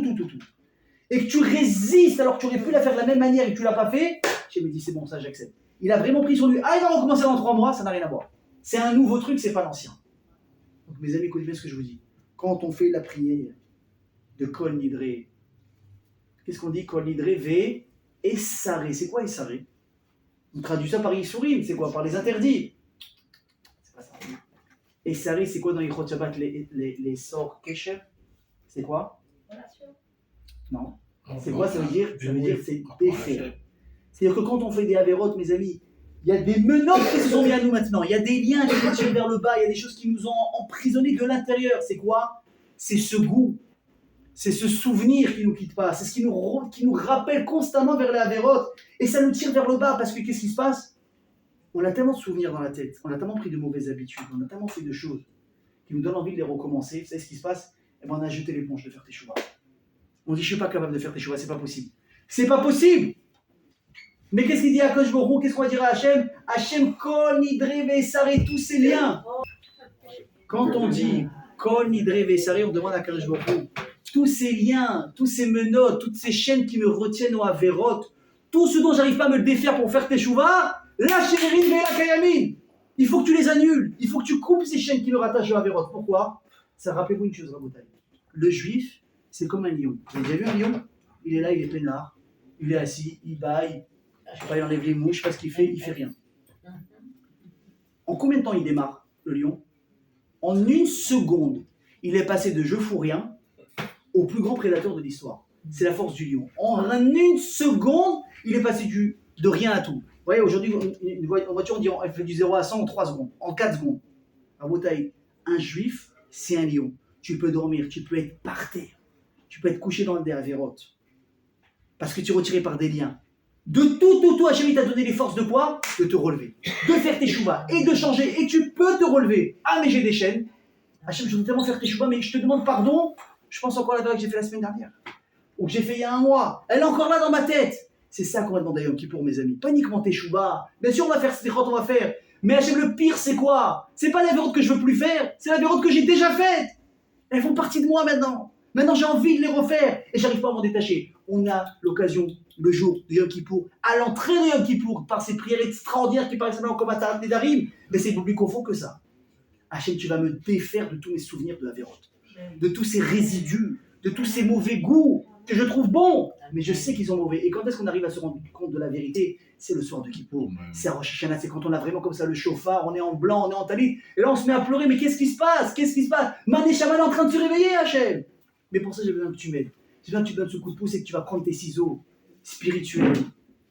et que tu résistes alors que tu aurais pu la faire de la même manière et que tu ne l'as pas fait, je me dis, c'est bon, ça, j'accepte. Il a vraiment pris sur lui, il va recommencer dans 3 mois, ça n'a rien à voir. C'est un nouveau truc, c'est pas l'ancien. Donc mes amis, écoutez bien ce que je vous dis. Quand on fait la prière de Kol Nidre, qu'est-ce qu'on dit? Kol Nidre ve Essaré. C'est quoi Essaré? On traduit ça par Yisourim, c'est quoi? Par les interdits. C'est pas ça. Essaré, c'est quoi dans les Chot Shabbat, les sorts Kesher? C'est quoi? Non. C'est quoi? Ça veut dire c'est défaire. C'est-à-dire que quand on fait des avérotes, mes amis, il y a des menottes qui se sont mis à nous maintenant. Il y a des liens qui nous tirent vers le bas. Il y a des choses qui nous ont emprisonnés de l'intérieur. C'est quoi? C'est ce goût. C'est ce souvenir qui ne nous quitte pas. C'est ce qui nous rappelle constamment vers la avérote. Et ça nous tire vers le bas parce que qu'est-ce qui se passe? On a tellement de souvenirs dans la tête. On a tellement pris de mauvaises habitudes. On a tellement fait de choses qui nous donnent envie de les recommencer. Vous savez ce qui se passe? Eh ben, on a jeté l'éponge de faire tes choix. On dit je ne suis pas capable de faire tes choix. C'est pas possible. C'est pas possible. Mais qu'est-ce qu'il dit à Kosh Borou? Qu'est-ce qu'on va dire à Hachem? Hachem Kol Nidre Vesare, tous ces liens. Quand on dit Kol Nidre Vesare, on demande à Kosh Borou, tous ces liens, tous ces menottes, toutes ces chaînes qui me retiennent au Averot, tout ce dont j'arrive pas à me le défaire pour faire Teshuvah, la Sherin Vela Kayamin. Il faut que tu les annules. Il faut que tu coupes ces chaînes qui me rattachent au Averot. Pourquoi? Ça rappelle-vous une chose, Rabotai. Le juif, c'est comme un lion. Vous avez déjà vu un lion? Il est là, il est peinard. Il est assis, il baille. Je sais pas, il enlève les mouches, je sais pas ce qu'il fait, il fait rien. En combien de temps il démarre, le lion? En 1 seconde, il est passé de je fous rien au plus grand prédateur de l'histoire. C'est la force du lion. En 1 seconde, il est passé de rien à tout. Vous voyez, aujourd'hui, une voiture, on dit, elle fait du 0 à 100 en 3 secondes, en 4 secondes. À Botaï, un juif, c'est un lion. Tu peux dormir, tu peux être par terre, tu peux être couché dans des avérotes. Parce que tu es retiré par des liens. De tout, Hachem t'a donné les forces de quoi? De te relever, de faire tes chouvas et de changer. Et tu peux te relever. Ah, mais j'ai des chaînes. Hachem, je veux tellement faire tes chouvas, mais je te demande pardon. Je pense encore à la vraie que j'ai fait la semaine dernière. Ou que j'ai fait il y a 1 mois. Elle est encore là dans ma tête. C'est ça qu'on va demander à Yom Kippour, mes amis. Pas uniquement tes chouvas. Bien sûr, on va faire ces on va faire. Mais Hachem, le pire, c'est quoi? C'est pas la vérote que je veux plus faire. C'est la vérote que j'ai déjà faite. Elles font partie de moi maintenant. Maintenant, j'ai envie de les refaire. Et j'arrive pas à m'en détacher. On a l'occasion, le jour de Yom Kippour, à l'entrée de Yom Kippour, par ces prières extraordinaires qui paraissent simplement comme un Tarat Nedarim, mais c'est plus profond que ça. Hachem, tu vas me défaire de tous mes souvenirs de la vérote, de tous ces résidus, de tous ces mauvais goûts que je trouve bons, mais je sais qu'ils sont mauvais. Et quand est-ce qu'on arrive à se rendre compte de la vérité? C'est le soir de Kippour, c'est à Rosh Hashanah, c'est quand on a vraiment comme ça le chauffard, on est en blanc, on est en talit, et là on se met à pleurer, mais qu'est-ce qui se passe? Qu'est-ce qui se passe? Ma Neshama est en train de se réveiller, Hachem. Mais pour ça, j'ai besoin que tu m'aides. J'ai besoin que tu donnes ce coup de pouce et que tu vas prendre tes ciseaux spirituels,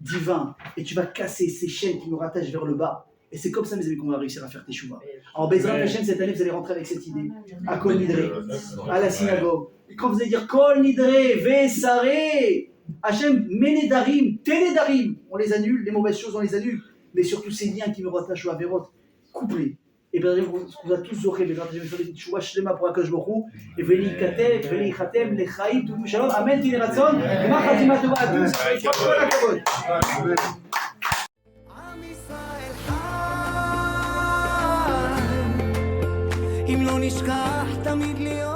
divins, et tu vas casser ces chaînes qui nous rattachent vers le bas. Et c'est comme ça, mes amis, qu'on va réussir à faire tes chouvas. Alors, Bezrat Hashem, cette année, vous allez rentrer avec cette idée. À Kol Nidre, à la synagogue. Et quand vous allez dire Kol Nidre, Vesare, Hashem, Menedarim, Télédarim, on les annule, les mauvaises choses, on les annule. Mais surtout, ces liens qui nous rattachent au Averot, couplés. Et bien, on va tous zocher, Bezrat Hashem, faire des chouva shlema pour Akash Baruch Hu, et veli kater, veli chatem, les chaïm, tout le shalom, amen, tine ratzon, et ma chatima tova à tous, et tout la kavod. עם ישראל חי, אם לא נשכח תמיד להיות